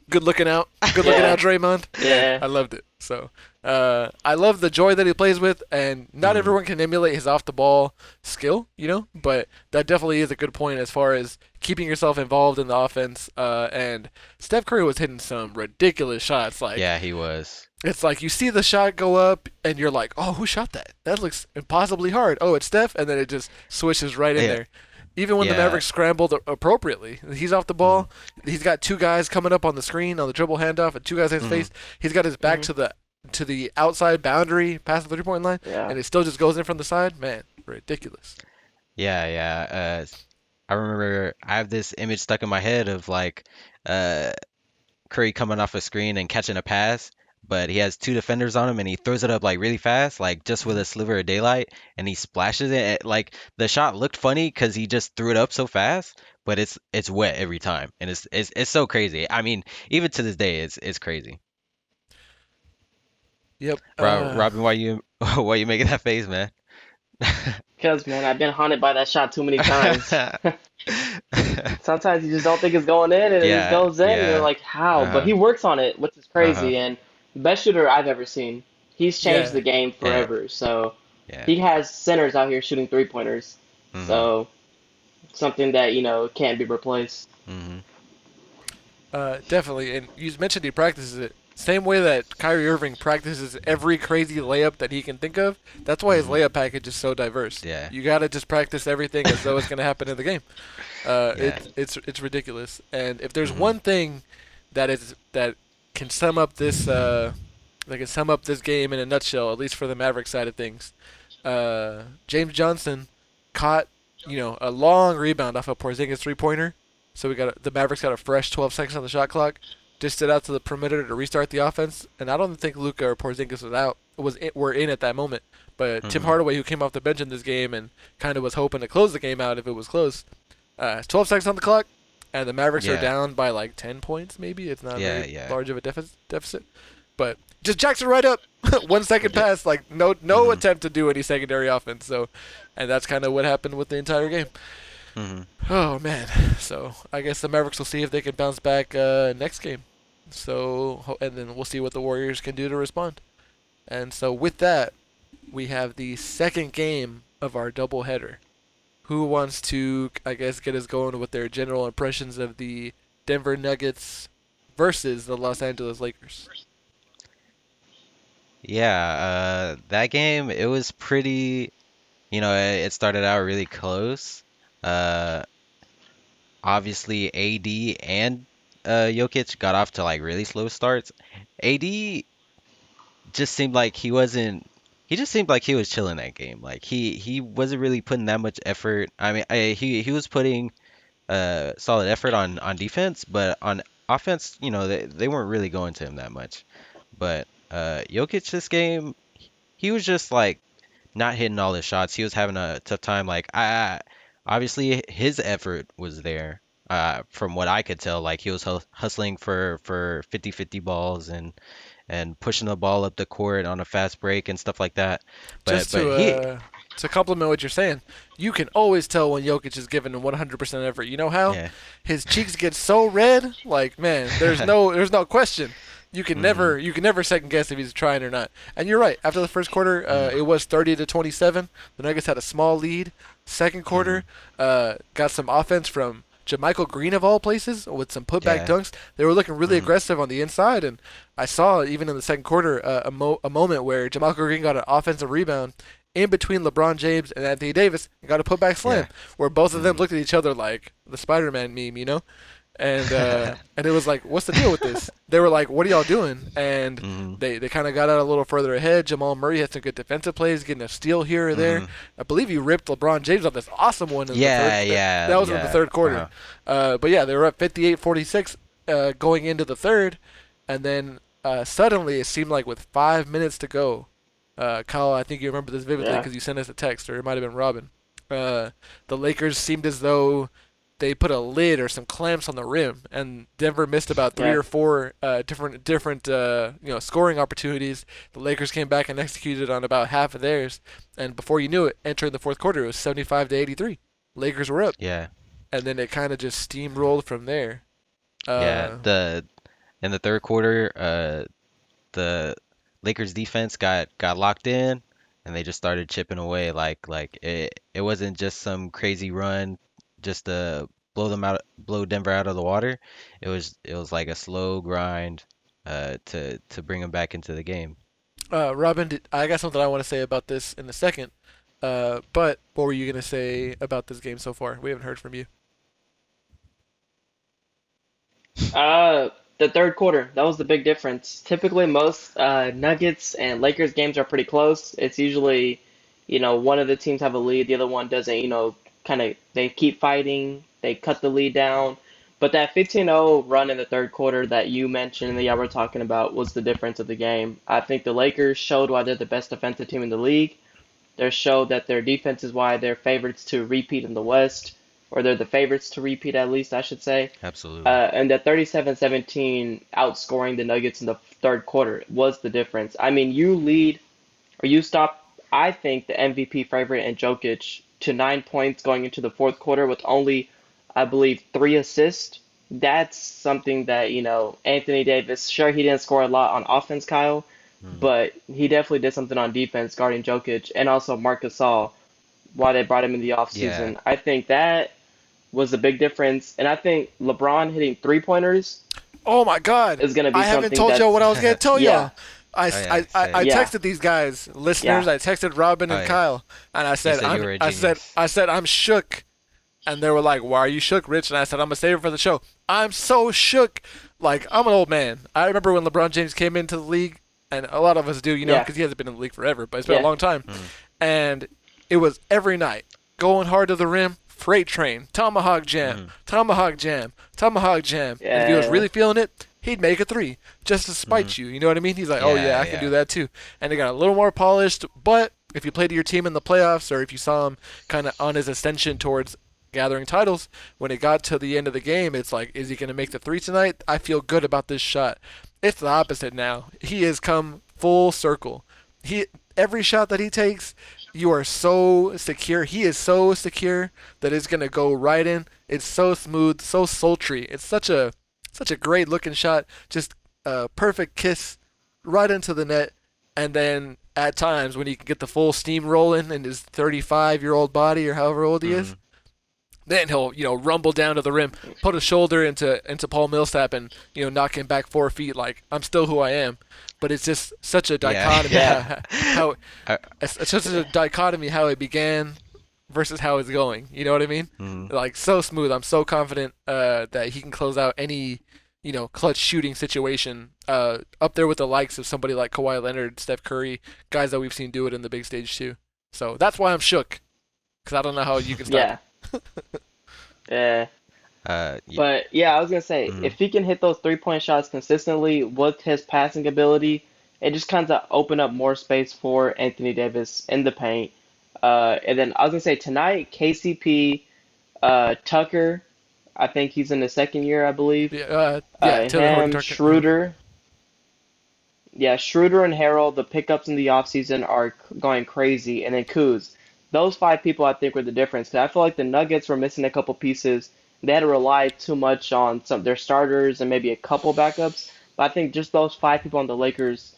Good looking out. Good looking Yeah. out, Draymond. Yeah, Yeah. I loved it. So I love the joy that he plays with, and not Hmm. everyone can emulate his off the ball skill, but that definitely is a good point as far as keeping yourself involved in the offense. And Steph Curry was hitting some ridiculous shots. Like Yeah, he was. it's like you see the shot go up, and you're like, oh, who shot that? That looks impossibly hard. Oh, it's Steph, and then it just swishes right in Yeah. there. Even when the Yeah. Mavericks scrambled appropriately, he's off the Hmm. ball. He's got two guys coming up on the screen on the dribble handoff, and two guys in his Hmm. face. He's got his back Hmm. to the outside boundary past the 3 point line, Yeah. and it still just goes in from the side. Man, ridiculous. Yeah, yeah. I remember I have this image stuck in my head of like uh Curry coming off a screen and catching a pass, but he has two defenders on him and he throws it up like really fast, like just with Mhm. a sliver of daylight, and he splashes it. Like the shot looked funny because he just threw it up so fast, but it's wet every time, and it's so crazy. I mean, even to this day, it's crazy. Yep. Robin, why you why you making that face, man? Because, man, I've been haunted by that shot too many times. Sometimes you just don't think it's going in, and it just Yeah, goes in, and you're yeah. like, how? But Uh-huh. he works on it, which is Uh-huh. crazy, and best shooter I've ever seen. He's changed Yeah. the game Yeah. forever. So Yeah. he has centers out here shooting three pointers. Mhm. So something that, can't be replaced. Mhm. Definitely. And you mentioned he practices it. Same way that Kyrie Irving practices every crazy layup that he can think of. That's why his Hmm. layup package is so diverse. Yeah. You gotta just practice everything as though it's gonna happen in the game. Yeah. It's ridiculous. And if there's Hmm. one thing that can sum up this game in a nutshell, at least for the Mavericks side of things, James Johnson caught a long rebound off a Porzingis 3-pointer. So the Mavericks got a fresh 12 seconds on the shot clock. Just it out to the perimeter to restart the offense, and I don't think Luka or Porzingis were in at that moment. But Tim Hmm. Hardaway, who came off the bench in this game and kind of was hoping to close the game out if it was close, 12 seconds on the clock, and the Mavericks are Yeah. down by like 10 points. Maybe it's not a Yeah. very Yeah. large of a deficit, but just jacks it right up. 1 second Yeah. pass, like no Hmm. attempt to do any secondary offense. So, and that's kind of what happened with the entire game. Hmm. Oh man. So I guess the Mavericks will see if they can bounce back next game. So and then we'll see what the Warriors can do to respond. And so with that, we have the second game of our doubleheader. Who wants to, I guess, get us going with their general impressions of the Denver Nuggets versus the Los Angeles Lakers? Yeah. That game, it was pretty. It started out really close. Uh, Obviously, AD and Jokic got off to like really slow starts. AD just seemed like he wasn't. He just seemed like he was chilling that game. Like he wasn't really putting that much effort. I mean, he was putting solid effort on defense, but on offense, they weren't really going to him that much. But Jokic this game, he was just like not hitting all his shots. He was having a tough time. Like obviously his effort was there. From what I could tell, like he was hustling for 50-50 balls and pushing the ball up the court on a fast break and stuff like that. But Just but he to compliment what you're saying, you can always tell when Jokic is giving 100% effort. You know how yeah. his cheeks get so red, like man, there's no question. Hmm. You can never second guess if he's trying or not. And you're right. After the first quarter, Hmm. it was 30-27. The Nuggets had a small lead. Second Hmm. quarter, got some offense from Jamichael Green of all places with some putback Yeah. dunks. They were looking really Hmm. aggressive on the inside, and I saw even in the second quarter a moment where Jamichael Green got an offensive rebound in between LeBron James and Anthony Davis and got a putback slam Yeah. where both of them Hmm. looked at each other like the Spider-Man meme. And it was like, what's the deal with this? They were like, what are y'all doing? And Hmm. they kind of got out a little further ahead. Jamal Murray had some good defensive plays, getting a steal here or there. Hmm. I believe he ripped LeBron James on this awesome one in the third. Yeah. Yeah. That was in the Yeah. third quarter. Uh-huh. But yeah, they were up 58-46 going into the third, and then suddenly it seemed like with 5 minutes to go, Kyle, I think you remember this vividly Yeah. because you sent us a text, or it might have been Robin. The Lakers seemed as though they put a lid or some clamps on the rim, and Denver missed about three Yeah. or four different scoring opportunities. The Lakers came back and executed on about half of theirs, and before you knew it, entering the fourth quarter, it was 75-83. Lakers were up, Yeah. and then it kind of just steamrolled from there. Yeah. Uh, The In the third quarter, the Lakers defense got locked in and they just started chipping away like it wasn't just some crazy run just to blow Denver out of the water. It was like a slow grind to bring them back into the game. Robin, I got something I want to say about this in a second. But what were you gonna say about this game so far? We haven't heard from you. Uh, the third quarter, that was the big difference. Typically, most Nuggets and Lakers games are pretty close. It's usually, one of the teams have a lead, the other one doesn't, kind of they keep fighting, they cut the lead down. But that 15-0 run in the third quarter that you mentioned and that y'all were talking about was the difference of the game. I think the Lakers showed why they're the best defensive team in the league. They showed that their defense is why they're favorites to repeat in the West, or they're the favorites to repeat at least, I should say. Absolutely. And the 37-17 outscoring the Nuggets in the third quarter was the difference. I mean, you lead or you stop, I think, the MVP favorite in Jokic to 9 points going into the fourth quarter with only, I believe, 3 assists. That's something that, Anthony Davis, sure, he didn't score a lot on offense, Kyle, Hmm. but he definitely did something on defense guarding Jokic and also Marc Gasol why they brought him in the Yeah. offseason. I think that was a big difference. And I think LeBron hitting 3 pointers Oh my God! is gonna be I haven't something told y'all what that's I was gonna tell yeah, y'all. I, Oh yeah, I, I, say I it. yeah, texted these guys, listeners. yeah, I texted Robin Oh and yeah. Kyle, and I You said, said you were a genius. I'm shook. And they were like, "Why are you shook, Rich?" And I said, "I'm gonna save it for the show." I'm so shook. Like I'm an old man. I remember when LeBron James came into the league, and a lot of us do, yeah, because he hasn't been in the league forever, but it's been a yeah, long time. Mm, And it was every night going hard to the rim, freight train, mm, tomahawk jam, tomahawk jam. And if he was yeah, really feeling it, he'd make a three just to mm. spite you. You know what I mean? He's like, "Oh yeah, Yeah, I can do yeah. that too." And it got a little more polished. But if you played your team in the playoffs, or if you saw him kind of on his ascension towards gathering titles, when it got to the end of the game, it's like, is he going to make the three tonight? I feel good about this shot. It's the opposite now. He has come full circle. He Every shot that he takes, you are so secure. He is so secure that it's gonna go right in. It's so smooth, so sultry. It's such a great looking shot. Just a perfect kiss right into the net. And then at times when he can get the full steam rolling in his 35-year-old body or however old he is, Mm. then he'll rumble down to the rim, put a shoulder into Paul Millsap, and knock him back 4 feet. Like, I'm still who I am. But it's just such a dichotomy yeah, how Uh, it's just a dichotomy how it began versus how it's going. You know what I mean? mm. Like, so smooth. I'm so confident that he can close out any clutch shooting situation, up there with the likes of somebody like Kawhi Leonard, Steph Curry, guys that we've seen do it in the big stage too. So that's why I'm shook, because I don't know how you can stop yeah, him. yeah. Yeah. But yeah, I was gonna say Mm. if he can hit those 3 point shots consistently with his passing ability, it just kind of open up more space for Anthony Davis in the paint. And then I was gonna say tonight, KCP, Tucker, I think he's in the second year, I believe. Yeah, Taylor Horton Him, Tucker. Mhm. Schroeder, yeah, Schroeder and Harrell, the pickups in the offseason are going crazy, and then Kuz. Those five people, I think, were the difference. 'Cause I feel like the Nuggets were missing a couple pieces. They had to rely too much on some their starters and maybe a couple backups. But I think just those five people on the Lakers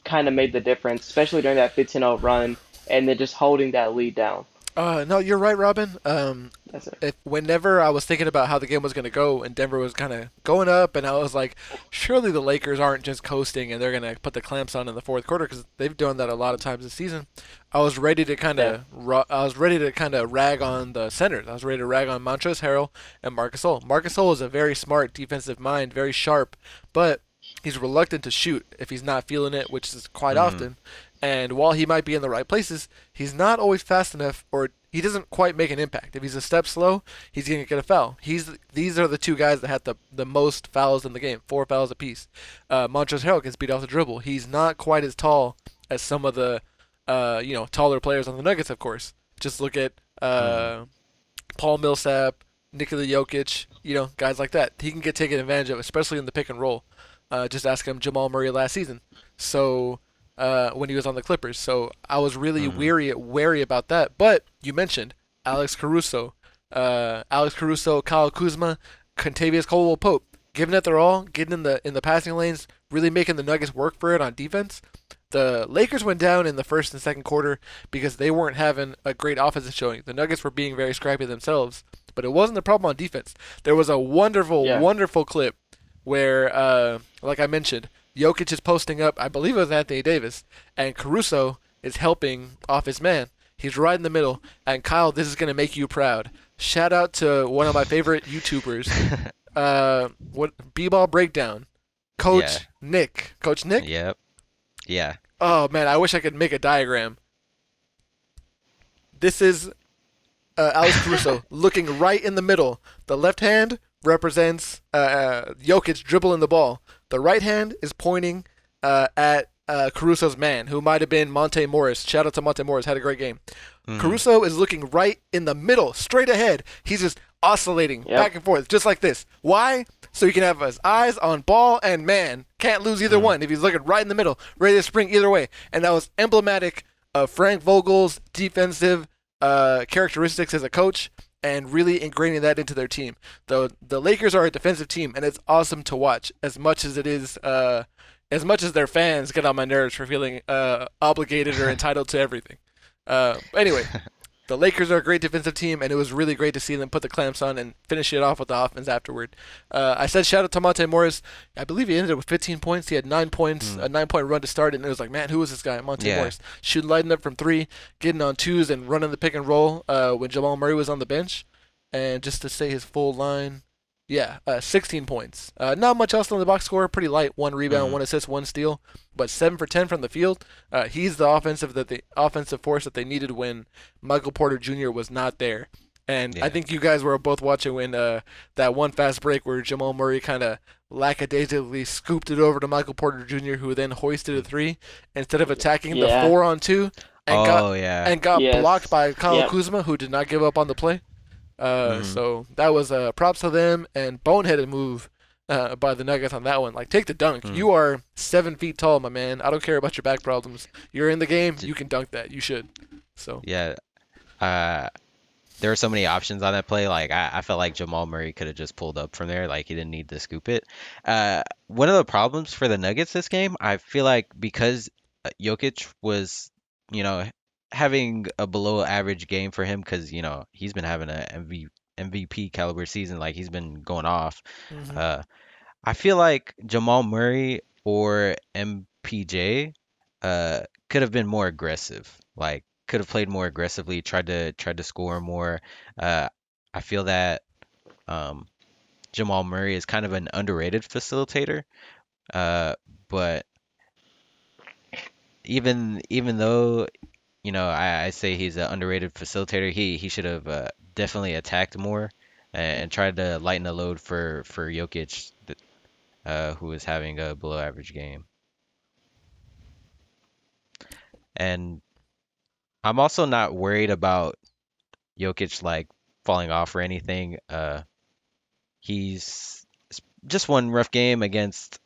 kind of made the difference, especially during that 15-0 run, and then just holding that lead down. No, you're right, Robin. That's it. If whenever I was thinking about how the game was going to go and Denver was kind of going up, and I was like, surely the Lakers aren't just coasting and they're going to put the clamps on in the fourth quarter, because they've done that a lot of times this season. Yeah, I was ready to kind of rag on the centers. I was ready to rag on Montrezl Harrell and Marcus Gasol. Marcus Gasol is a very smart defensive mind, very sharp, but he's reluctant to shoot if he's not feeling it, which is quite Mm. often. And while he might be in the right places, he's not always fast enough, or he doesn't quite make an impact. If he's a step slow, he's going to get a foul. These are the two guys that had the most fouls in the game, 4 fouls apiece. Montrezl Harrell can speed off the dribble. He's not quite as tall as some of the taller players on the Nuggets, of course. Just look at Mm. Paul Millsap, Nikola Jokic, guys like that. He can get taken advantage of, especially in the pick and roll. Just ask him Jamal Murray last season. So when he was on the Clippers. So I was really Mm. wary about that. But you mentioned Alex Caruso, Kyle Kuzma, Contavious Caldwell Pope, giving it their all, getting in the passing lanes, really making the Nuggets work for it on defense. The Lakers went down in the first and second quarter because they weren't having a great offensive showing. The Nuggets were being very scrappy themselves, but it wasn't a problem on defense. There was a wonderful, yeah, wonderful clip where, like I mentioned, Jokic is posting up. I believe it was Anthony Davis, and Caruso is helping off his man. He's right in the middle, and Kyle, this is gonna make you proud. Shout out to one of my favorite YouTubers, what B-ball breakdown, Yeah. Coach Nick. Yep. Yeah. Oh man, I wish I could make a diagram. This is Alex Caruso looking right in the middle. The left hand represents Jokic dribbling the ball. The right hand is pointing at Caruso's man, who might have been Monte Morris. Shout out to Monte Morris, had a great game. Mm. Caruso is looking right in the middle, straight ahead. He's just oscillating yep, back and forth, just like this. Why? So he can have his eyes on ball and man. Can't lose either Mm. one if he's looking right in the middle, ready to spring either way. And that was emblematic of Frank Vogel's defensive characteristics as a coach, and really ingraining that into their team. The Lakers are a defensive team, and it's awesome to watch. As much as their fans get on my nerves for feeling obligated or entitled to everything. Anyway, The Lakers are a great defensive team, and it was really great to see them put the clamps on and finish it off with the offense afterward. I said shout out to Monte Morris. I believe he ended up with 15 points. He had 9 points, Mm, a 9 point run to start it, and it was like, man, who is this guy? Monte yeah. Morris. Shooting lighting up from three, getting on twos, and running the pick and roll when Jamal Murray was on the bench. And just to say his full line, yeah, 16 points. Not much else on the box score. Pretty light. One rebound, Mm, one assist, one steal, but 7 for 10 from the field. He's the offensive force that they needed when Michael Porter Jr. was not there. And I yeah. think you guys were both watching when that one fast break where Jamal Murray kind of lackadaisically scooped it over to Michael Porter Jr., who then hoisted a three instead of attacking the Yeah. 4-on-2 and got Oh yeah. and got blocked Yes. by Kyle Yep. Kuzma, who did not give up on the play. Hmm. So that was props to them and boneheaded move by the Nuggets on that one. Like, take the dunk. Mm. You are 7 feet tall, my man. I don't care about your back problems. You're in the game. J- You can dunk that. You should. So Yeah. Uh, there were so many options on that play. Like I felt like Jamal Murray could have just pulled up from there. Like he didn't need to scoop it. One of the problems for the Nuggets this game, I feel like because Jokic was, you know, having a below average game for him because, he's been having a MVP caliber season. Like he's been going off. hmm Uh, I feel like Jamal Murray or MPJ could have been more aggressive. Like could have played more aggressively, tried to score more. Uh, I feel that um, Jamal Murray is kind of an underrated facilitator. Uh, but even though I say he's an underrated facilitator, he should have definitely attacked more and tried to lighten the load for Jokic, who is having a below average game. And I'm also not worried about Jokic like falling off or anything. He's just one rough game against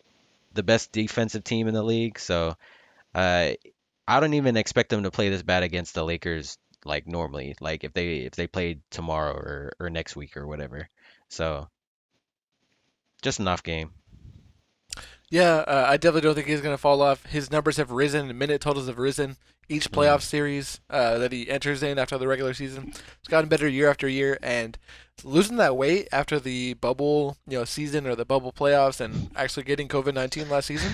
the best defensive team in the league, so uh, I don't even expect them to play this bad against the Lakers like normally, like if they played tomorrow or next week or whatever. So just an off game. Yeah, I definitely don't think he's going to fall off. His numbers have risen, the minute totals have risen each Mm, playoff series that he enters in after the regular season. It's gotten better year after year, and losing that weight after the bubble, season or the bubble playoffs, and actually getting COVID-19 last season,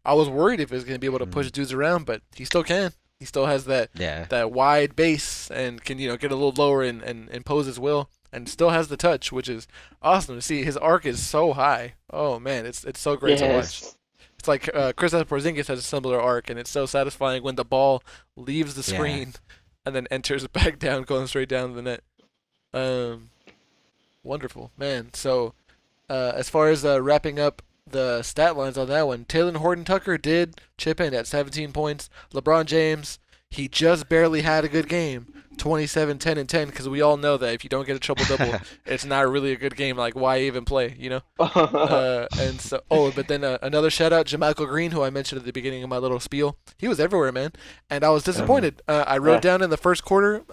I was worried if he was going to be able to push mm, dudes around, but he still can. He still has that yeah, that wide base and can get a little lower and impose his will, and still has the touch, which is awesome to see. His arc is so high. Oh man, it's so great to watch. Yes. It's like Kristaps Porzingis has a similar arc, and it's so satisfying when the ball leaves the yeah. screen and then enters back down, going straight down the net. Um, Wonderful, man. So as far as wrapping up the stat lines on that one, Taylor Horton Tucker did chip in at 17 points. LeBron James, he just barely had a good game. 27, 10, and 10, because we all know that if you don't get a triple double, it's not really a good game. Like, why even play? And so, but then another shout out, Jamichael Green, who I mentioned at the beginning of my little spiel. He was everywhere, man, and I was Hmm. disappointed. I wrote Yeah. down in the first quarter,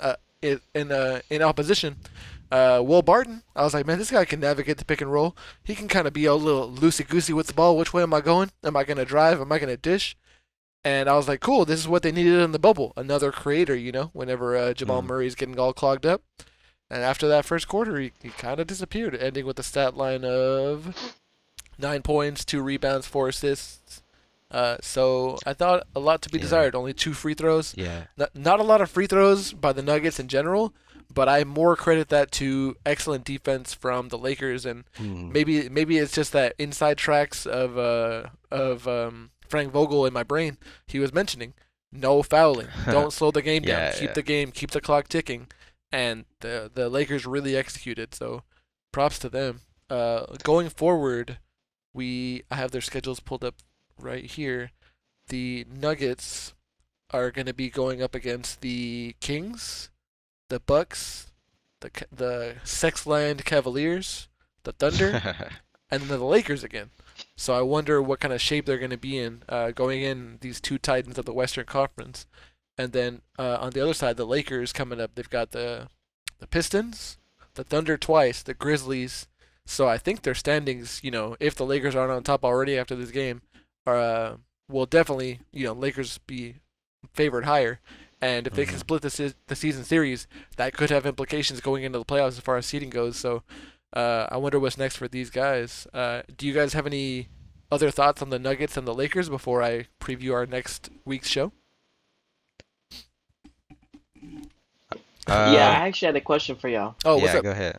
in opposition, Will Barton. I was like, man, this guy can navigate the pick and roll. He can kind of be a little loosey goosey with the ball. Which way am I going? Am I gonna drive? Am I gonna dish? And I was like, cool, this is what they needed in the bubble. Another creator, whenever Jamal Hmm. Murray's getting all clogged up. And after that first quarter, he kind of disappeared, ending with a stat line of 9 points, 2 rebounds, 4 assists. So I thought a lot to be Yeah, desired. Only 2 free throws. yeah. Not a lot of free throws by the Nuggets in general, but I more credit that to excellent defense from the Lakers, and Hmm. maybe it's just that inside tracks of Frank Vogel in my brain. He was mentioning no fouling, don't slow the game down, Yeah, yeah. keep the clock ticking, and the Lakers really executed. So props to them. Going forward, I have their schedules pulled up right here. The Nuggets are going to be going up against the Kings, the Bucks, the Sexland Cavaliers, the Thunder, and then the Lakers again. So I wonder what kind of shape they're going to be in going in these two titans of the Western Conference. And then on the other side, the Lakers coming up. They've got the Pistons, the Thunder twice, the Grizzlies. So I think their standings, if the Lakers aren't on top already after this game, are will definitely, Lakers be favored higher. And if they can Hmm. split the season series, that could have implications going into the playoffs as far as seeding goes. So I wonder what's next for these guys. Do you guys have any other thoughts on the Nuggets and the Lakers before I preview our next week's show? Yeah, Um, I actually had a question for y'all. Oh, what's yeah, up? go ahead.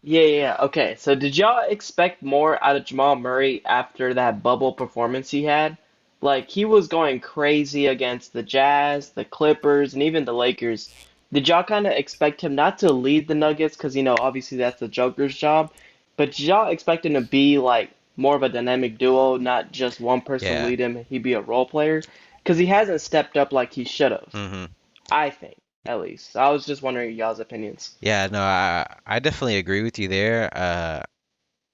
Yeah. Okay. So, did y'all expect more out of Jamal Murray after that bubble performance he had? Like, he was going crazy against the Jazz, the Clippers, and even the Lakers. Did y'all kind of expect him not to lead the Nuggets? Because, obviously that's the Joker's job. But did y'all expect him to be, like, more of a dynamic duo, not just one person Yeah. lead him, he'd be a role player? Because he hasn't stepped up like he should have, Hmm. I think, at least. I was just wondering y'all's opinions. Yeah, no, I definitely agree with you there.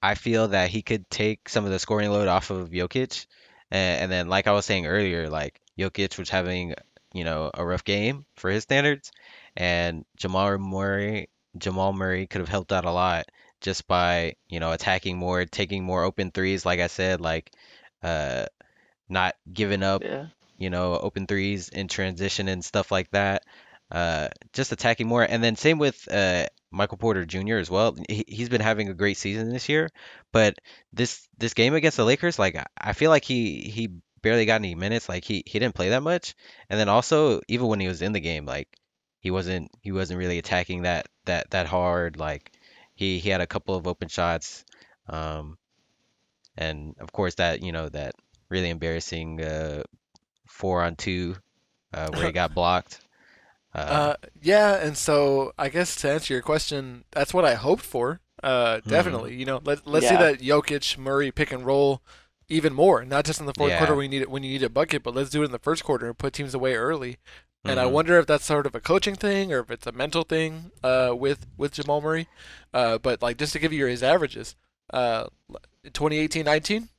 I feel that he could take some of the scoring load off of Jokic, and then like I was saying earlier, like Jokic was having, a rough game for his standards, and Jamal Murray could have helped out a lot just by, attacking more, taking more open threes, like I said, like uh not giving up, Yeah. open threes in transition and stuff like that. Just attacking more. And then same with Michael Porter Jr. as well. He's been having a great season this year, but this game against the Lakers, like I feel like he barely got any minutes. Like he didn't play that much. And then also even when he was in the game, like he wasn't really attacking that hard. Like he had a couple of open shots. Um, and of course that really embarrassing 4-on-2 where he got blocked. Uh, Yeah, and so I guess to answer your question, that's what I hoped for. mhm. Definitely. Let's see Yeah. that Jokic Murray pick and roll even more. Not just in the fourth quarter Yeah. when you need a bucket, but let's do it in the first quarter and put teams away early. And I Mhm. wonder if that's sort of a coaching thing or if it's a mental thing with Jamal Murray. But like just to give you his averages, uh, 2018-19,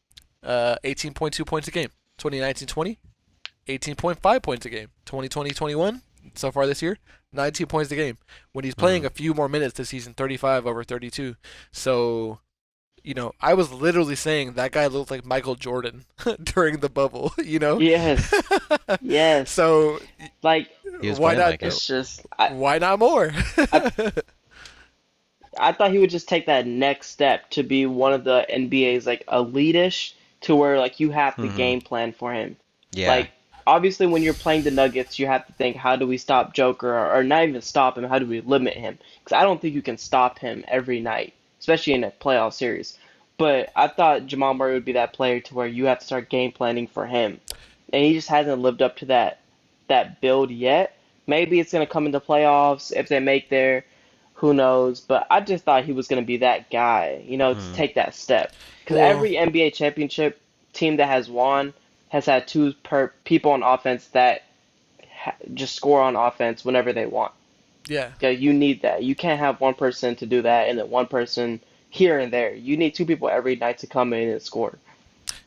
18.2 points a game. 2019-20, 18.5 points a game. 2020-21, so far this year, 19 points a game. When he's playing Mhm. a few more minutes this season, 35 over 32. So, I was literally saying that guy looked like Michael Jordan during the bubble, Yes. Yes. So, Like He was why playing not like it. it's just I why not more? I I thought he would just take that next step to be one of the NBA's like elitish to where like you have the Mhm. game plan for him. Yeah. Like obviously when you're playing the Nuggets, you have to think how do we stop Joker or not even stop him, how do we limit him? Because I don't think you can stop him every night, especially in a playoff series. But I thought Jamal Murray would be that player to where you have to start game planning for him. And he just hasn't lived up to that build yet. Maybe it's gonna come into playoffs if they make there, who knows? But I just thought he was gonna be that guy, to Mhm. take that step. Because Well, every NBA championship team that has won has had two per people on offense that just score on offense whenever they want. yeah. Okay, you need that. You can't have one person to do that and then one person here and there. You need two people every night to come in and score.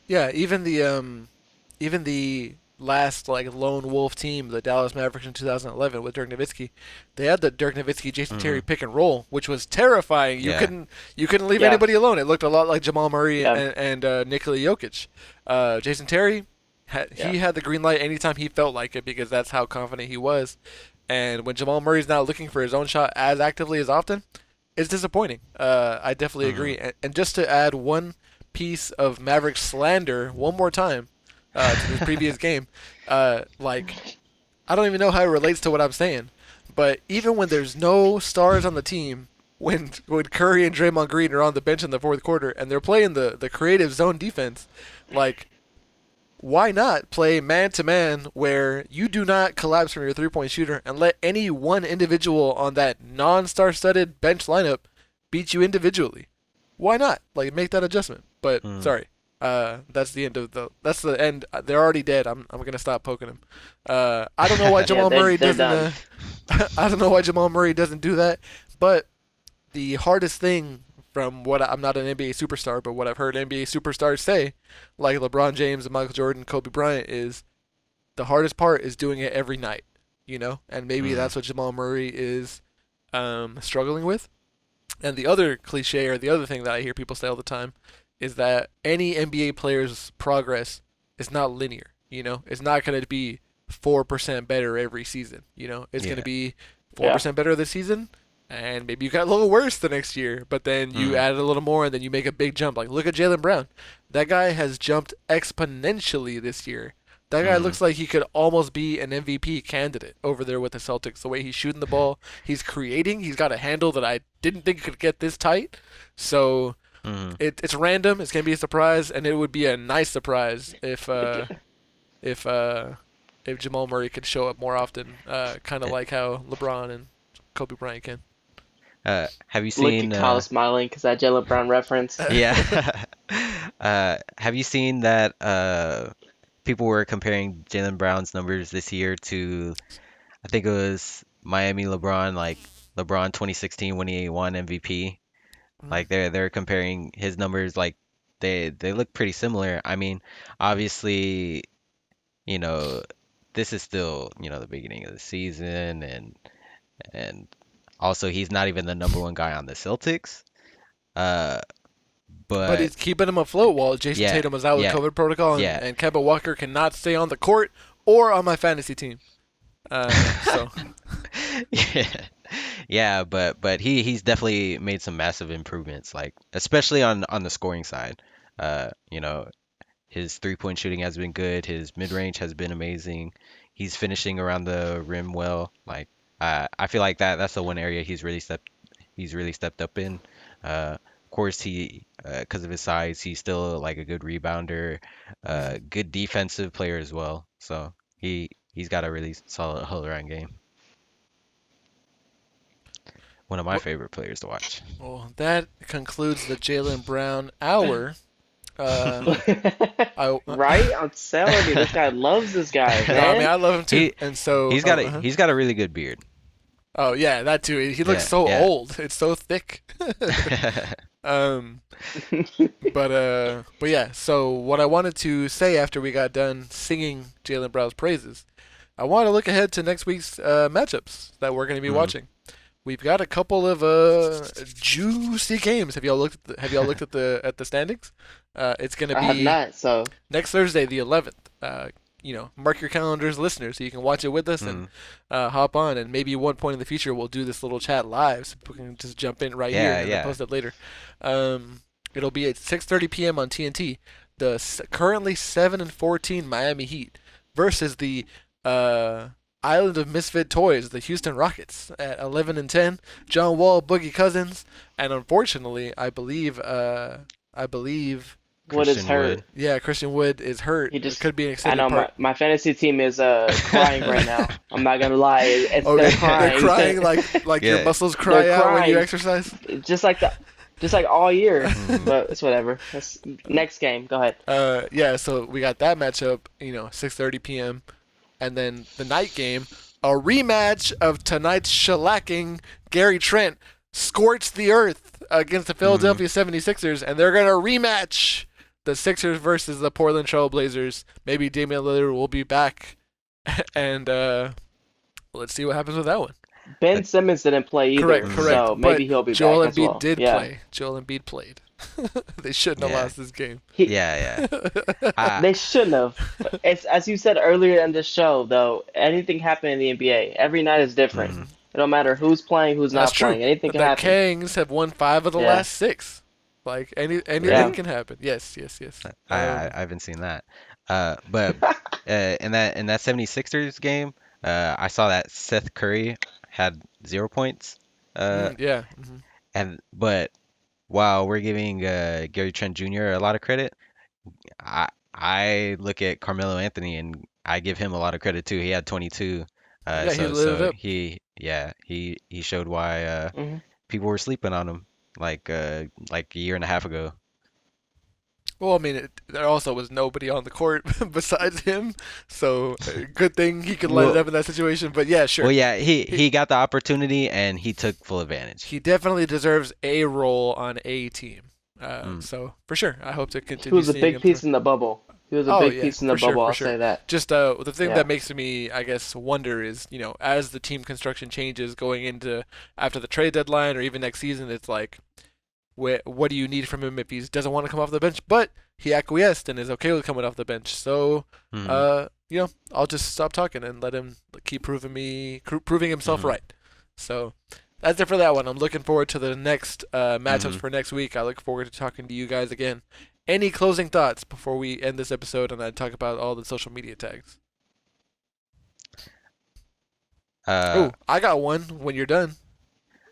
Yeah, even the last like lone wolf team, the Dallas Mavericks in 2011 with Dirk Nowitzki, they had the Dirk Nowitzki Jason Terry Mhm. pick and roll, which was terrifying. You Yeah. couldn't you couldn't leave Yeah, anybody alone. It looked a lot like Jamal Murray yeah, and Nikola Jokic. Jason Terry, yeah. he had the green light anytime he felt like it because that's how confident he was. And when Jamal Murray's not looking for his own shot as actively as often, it's disappointing. I definitely Mhm. agree. And just to add one piece of Maverick slander one more time to this previous game, like I don't even know how it relates to what I'm saying, but even when there's no stars on the team, when Curry and Draymond Green are on the bench in the fourth quarter and they're playing the creative zone defense, like why not play man to man where you do not collapse from your 3 point shooter and let any one individual on that non star studded bench lineup beat you individually? Why not? Like make that adjustment. But Mhm. sorry. That's the end. They're already dead. I'm gonna stop poking them. I don't know why Yeah, Jamal they're Murray they're doesn't done. I don't know why Jamal Murray doesn't do that, but the hardest thing from what I'm not an NBA superstar, but what I've heard NBA superstars say, like LeBron James and Michael Jordan, Kobe Bryant, is the hardest part is doing it every night, and maybe Mhm. that's what Jamal Murray is struggling with. And the other cliche or the other thing that I hear people say all the time is that any NBA player's progress is not linear. It's not going to be 4% better every season. It's going to Yeah. be Yeah. 4% better this season, and maybe you got a little worse the next year, but then you Mm, add a little more, and then you make a big jump. Like, look at Jalen Brown. That guy has jumped exponentially this year. That guy mm, looks like he could almost be an MVP candidate over there with the Celtics. The way he's shooting the ball, he's creating. He's got a handle that I didn't think could get this tight. So mm. it's random. It's gonna be a surprise, and it would be a nice surprise if if Jamal Murray could show up more often, kind of Eh, like how LeBron and Kobe Bryant can. have you Look seen at Kyle smiling because that Jalen Brown reference. yeah. Have you seen that people were comparing Jalen Brown's numbers this year to I think it was Miami LeBron, like LeBron 2016 when he won MVP. Mhm. Like they're comparing his numbers like they look pretty similar. I mean, obviously, you know, this is still, the beginning of the season and also he's not even the number one guy on the Celtics. Uh, But but he's keeping him afloat while Jason yeah, Tatum is out with yeah, COVID protocol, and, yeah. and Kemba Walker cannot stay on the court or on my fantasy team. So Yeah. Yeah, but he's definitely made some massive improvements, like especially on the scoring side. You know, his three-point shooting has been good. His mid-range has been amazing. He's finishing around the rim well. Like I feel like that's the one area he's really stepped up in. Of course, because of his size, he's still like a good rebounder, mhm. good defensive player as well. So he's got a really solid all-around game. One of my Well, favorite players to watch. well, that concludes the Jalen Brown hour. Uh, I Right? I'm telling you, this guy loves this guy, no, I mean man. I love him too, He and so he's got a he's got a really good beard. oh yeah, that too. He looks Yeah, so yeah. old. It's so thick. um, but yeah. So what I wanted to say after we got done singing Jalen Brown's praises, I want to look ahead to next week's matchups that we're going to be Mm. watching. We've got a couple of juicy games. Have y'all looked at the standings? It's going to I have be not, so next Thursday, the 11th. Mark your calendars, listeners, so you can watch it with us and Mm. hop on. And maybe one point in the future we'll do this little chat live, so people can just jump in right here Yeah, and then yeah. post it later. It'll be at 6:30 p.m. on TNT. The currently 7-14 Miami Heat versus the uh, Island of Misfit Toys, the Houston Rockets, at 11-10. John Wall, Boogie Cousins, and unfortunately, I believe what is Christian hurt? Wood. yeah, Christian Wood is hurt. He It just could be an I extended know part. my fantasy team is crying right now. I'm not gonna lie. It's Oh, they're they're crying. crying like your Yeah. muscles They're cry out when you crying exercise. just like all year. Mm. But it's whatever. That's next game. Go ahead. Yeah, so we got that matchup, 6:30 p.m. and then the night game, a rematch of tonight's shellacking. Gary Trent scorched the earth against the Mm. Philadelphia 76ers, and they're gonna rematch the Sixers versus the Portland Trail Blazers. Maybe Damian Lillard will be back, and let's see what happens with that one. Ben Simmons didn't play Correct, either, Mm. correct. so But maybe he'll be Joel back as Embiid well. did Yeah. play. Joel Embiid played. They shouldn't have Yeah. lost this game. He Yeah, yeah. I They shouldn't have. It's as you said earlier in the show, though. Anything happen in the NBA. Every night is different. mm. It don't matter who's playing, who's That's not true. playing. Anything can The happen. Kangs have won 5 of the Yeah. last 6. Like anything Yeah. Really? can happen. Yes, yes, yes. I haven't seen that. But in that 76ers game, I saw that Seth Curry had 0 points. Uh, Yeah. and but while we're giving Gary Trent Jr. a lot of credit, I look at Carmelo Anthony and I give him a lot of credit too. He had 22. Yeah, he So lit it so up. he showed why hmm people were sleeping on him like a year and a half ago. Well, I mean, there also was nobody on the court besides him, so good thing he could light it Well, up in that situation. But yeah, Well, sure. yeah, he He, he got the opportunity and he took full advantage. he definitely deserves a role on a team. Mm, So for sure, I hope to he continue was a seeing big him through. piece in the bubble. He was a Oh big yeah, piece in the for sure, bubble. for I'll sure. say that. Just the thing Yeah. that makes me, I guess, wonder is, as the team construction changes going into after the trade deadline or even next season, it's like, what do you need from him if he doesn't want to come off the bench? But he acquiesced and is okay with coming off the bench. So, mm, I'll just stop talking and let him keep proving himself Hmm. right. So that's it for that one. I'm looking forward to the next matchups Hmm. for next week. I look forward to talking to you guys again. Any closing thoughts before we end this episode and I talk about all the social media tags? Uh, Oh, I got one when you're done.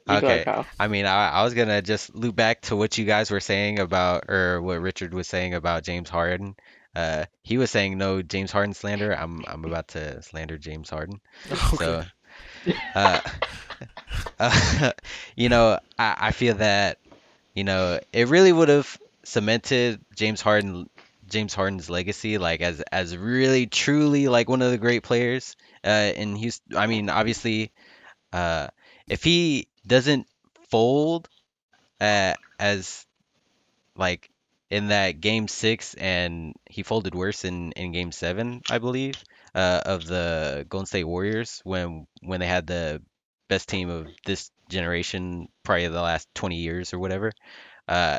You go ahead, okay. Kyle. I mean, I was gonna just loop back to what you guys were saying about, or what Richard was saying about James Harden. He was saying no James Harden slander. I'm about to slander James Harden. Okay. So, uh, I feel that, it really would have cemented James Harden's legacy, like as really truly like one of the great players in Houston. I mean, obviously, uh, if he doesn't fold as like in that game 6, and he folded worse in game 7, I believe, of the Golden State Warriors when they had the best team of this generation, probably the last 20 years or whatever. Uh,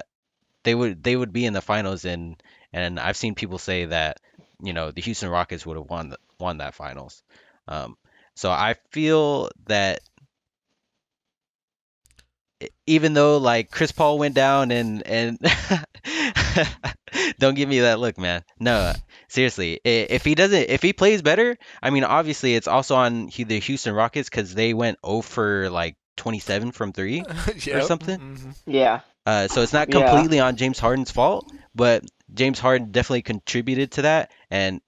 they would be in the finals, and I've seen people say that, the Houston Rockets would have won that finals. Um, so I feel that even though like Chris Paul went down and don't give me that look, man. No, seriously. If he plays better, I mean, obviously it's also on the Houston Rockets because they went 0 for like 27 from three or Yep. something. Yeah, So it's not yeah. completely on James Harden's fault, but James Harden definitely contributed to that. And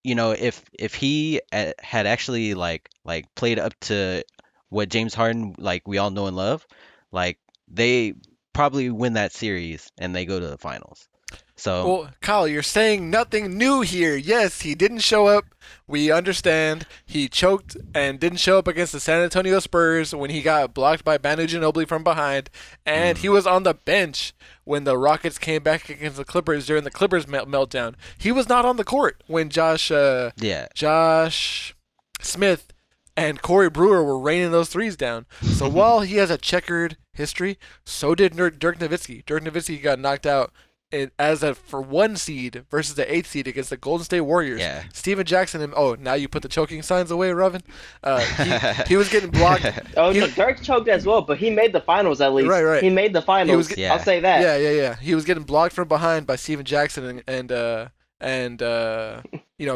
if he had actually like played up to what James Harden, like we all know and love, like they probably win that series and they go to the finals. So Well, Kyle, you're saying nothing new here. Yes, he didn't show up. We understand. He choked and didn't show up against the San Antonio Spurs when he got blocked by Manu Ginobili from behind. And he mhm, was on the bench when the Rockets came back against the Clippers during the Clippers meltdown. He was not on the court when yeah. Josh Smith and Corey Brewer were raining those threes down. So while he has a checkered history, so did Dirk Nowitzki. Dirk Nowitzki got knocked out as a for 1 seed versus the 8 seed against the Golden State Warriors. Yeah. Steven Jackson and now you put the choking signs away, Robin. He was getting blocked. Oh He no, Dirk choked as well, but he made the finals at right, least. right. He made the He was finals. I'll Yeah. say that. yeah. He was getting blocked from behind by Steven Jackson and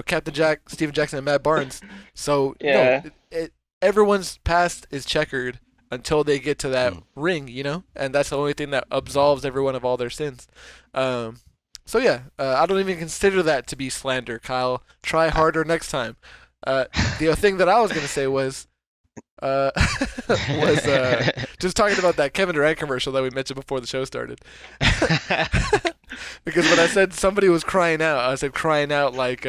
Captain Jack, Steven Jackson and Matt Barnes. So no, Yeah. everyone's past is checkered until they get to that Mm. ring, and that's the only thing that absolves everyone of all their sins. Um, so yeah, I don't even consider that to be slander, Kyle. Try I- harder next time. The thing that I was gonna say uh, was just talking about that Kevin Durant commercial that we mentioned before the show started. Because when I said somebody was crying out, I said crying out like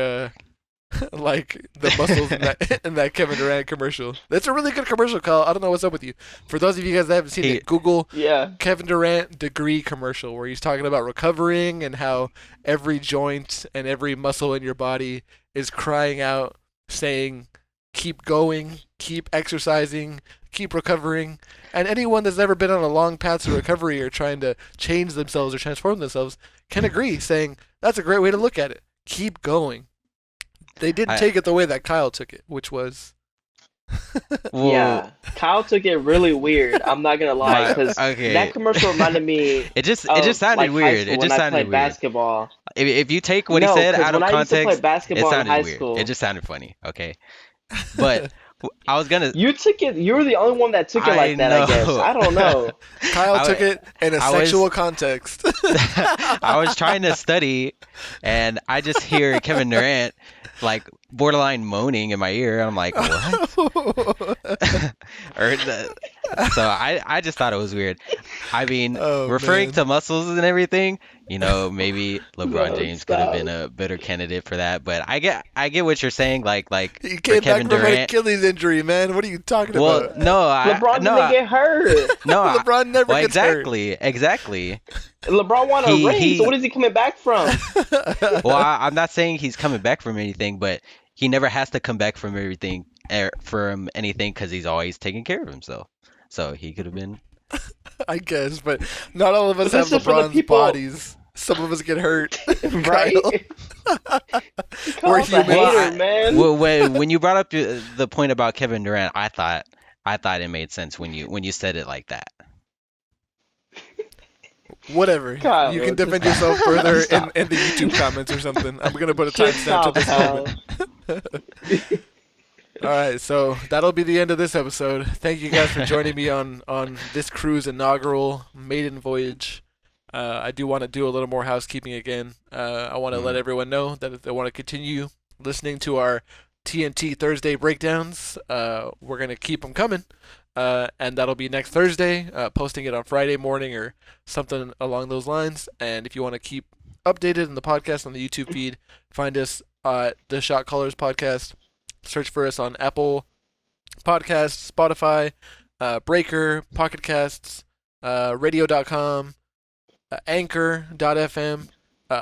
like the muscles in that Kevin Durant commercial. That's a really good commercial, Kyle. I don't know what's up with you. For those of you guys that haven't seen he it, Google Yeah. Kevin Durant degree commercial where he's talking about recovering and how every joint and every muscle in your body is crying out, saying, keep going, keep exercising, keep recovering. And anyone that's ever been on a long path to recovery or trying to change themselves or transform themselves can agree, saying, that's a great way to look at it. Keep going. They didn't I take it the way that Kyle took it, which was well Yeah. Kyle took it really weird. I'm not gonna lie, my because that okay. commercial reminded me It just of sounded like high weird. school It when just I sounded played weird. basketball. If you take what he No, said because out when of I used to play context, it basketball in sounded high weird. It school, just sounded funny. Okay. But I was gonna. you took it. You were the only one that took it I like that, I guess. know. I don't know. Kyle took I, it in a I sexual was context. I was trying to study, and I just hear Kevin Durant like borderline moaning in my ear. I'm like, what? or the, so I just thought it was weird. I mean, Oh referring man. to muscles and everything, maybe LeBron No, James could have been stop. a better candidate for that. But I get what you're saying. Like He for came back Kevin from an Durant. Achilles injury, man. What are you talking Well, about? no, I LeBron no, didn't I, get hurt. no. LeBron never Well, gets hurt. exactly. LeBron won a He ring, so he what is he coming back from? Well, I'm not saying he's coming back from anything, but he never has to come back from everything from anything because he's always taking care of himself. So he could have been. I guess, but not all of us But have this is for the LeBron's people, bodies. Some of us get hurt. right? Kyle. He We're calls a Well, humans. hater, I man. well, when you brought up the point about Kevin Durant, I thought it made sense when you said it like that. Whatever. You can Kyle, just defend yourself further just stop. in the YouTube comments or something. I'm gonna put a Just timestamp to stop, this moment. Kyle. All right, so that'll be the end of this episode. Thank you guys for joining me on this cruise inaugural maiden voyage. I do want to do a little more housekeeping again. I want to let Mm, everyone know that if they want to continue listening to our TNT Thursday breakdowns, we're gonna keep them coming. And that'll be next Thursday, posting it on Friday morning or something along those lines. And if you want to keep updated in the podcast on the YouTube feed, find us at the Shot Callers Podcast. Search for us on Apple Podcasts, Spotify, Breaker, Pocket Casts, Radio.com, Anchor.fm,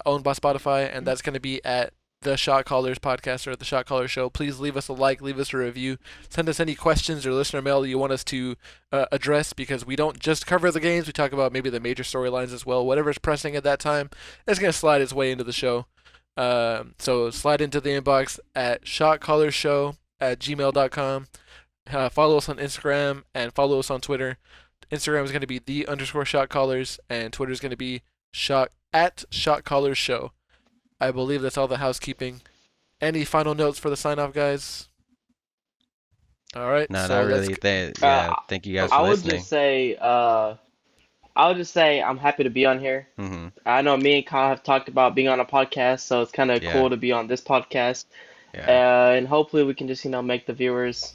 owned by Spotify, and that's going to be at the Shot Callers Podcast or the Shot Callers Show. Please leave us a like, leave us a review, send us any questions or listener mail that you want us to address, because we don't just cover the games, we talk about maybe the major storylines as well. Whatever's pressing at that time is going to slide its way into the show. So slide into the inbox at shotcallershow@gmail.com. Follow us on Instagram and follow us on Twitter. Instagram is going to be _shotcallers and Twitter is going to be @shotcallersshow. I believe that's all the housekeeping. Any final notes for the sign off, guys? All right, no, not so let's. really. Uh, Yeah, thank you guys I for would listening. just say, I would just say I'm happy to be on here. Hmm. I know me and Kyle have talked about being on a podcast, so it's kind of Yeah, cool to be on this podcast. yeah, And hopefully we can just, make the viewers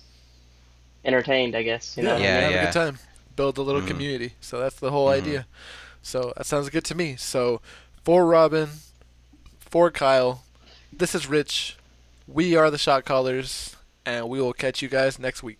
entertained, I guess. You know Yeah, what I yeah, mean? have a good yeah. time. Build a little Hmm. community. So that's the whole Hmm. idea. So that sounds good to me. So for Robin, for Kyle, this is Rich. We are the Shot Callers, and we will catch you guys next week.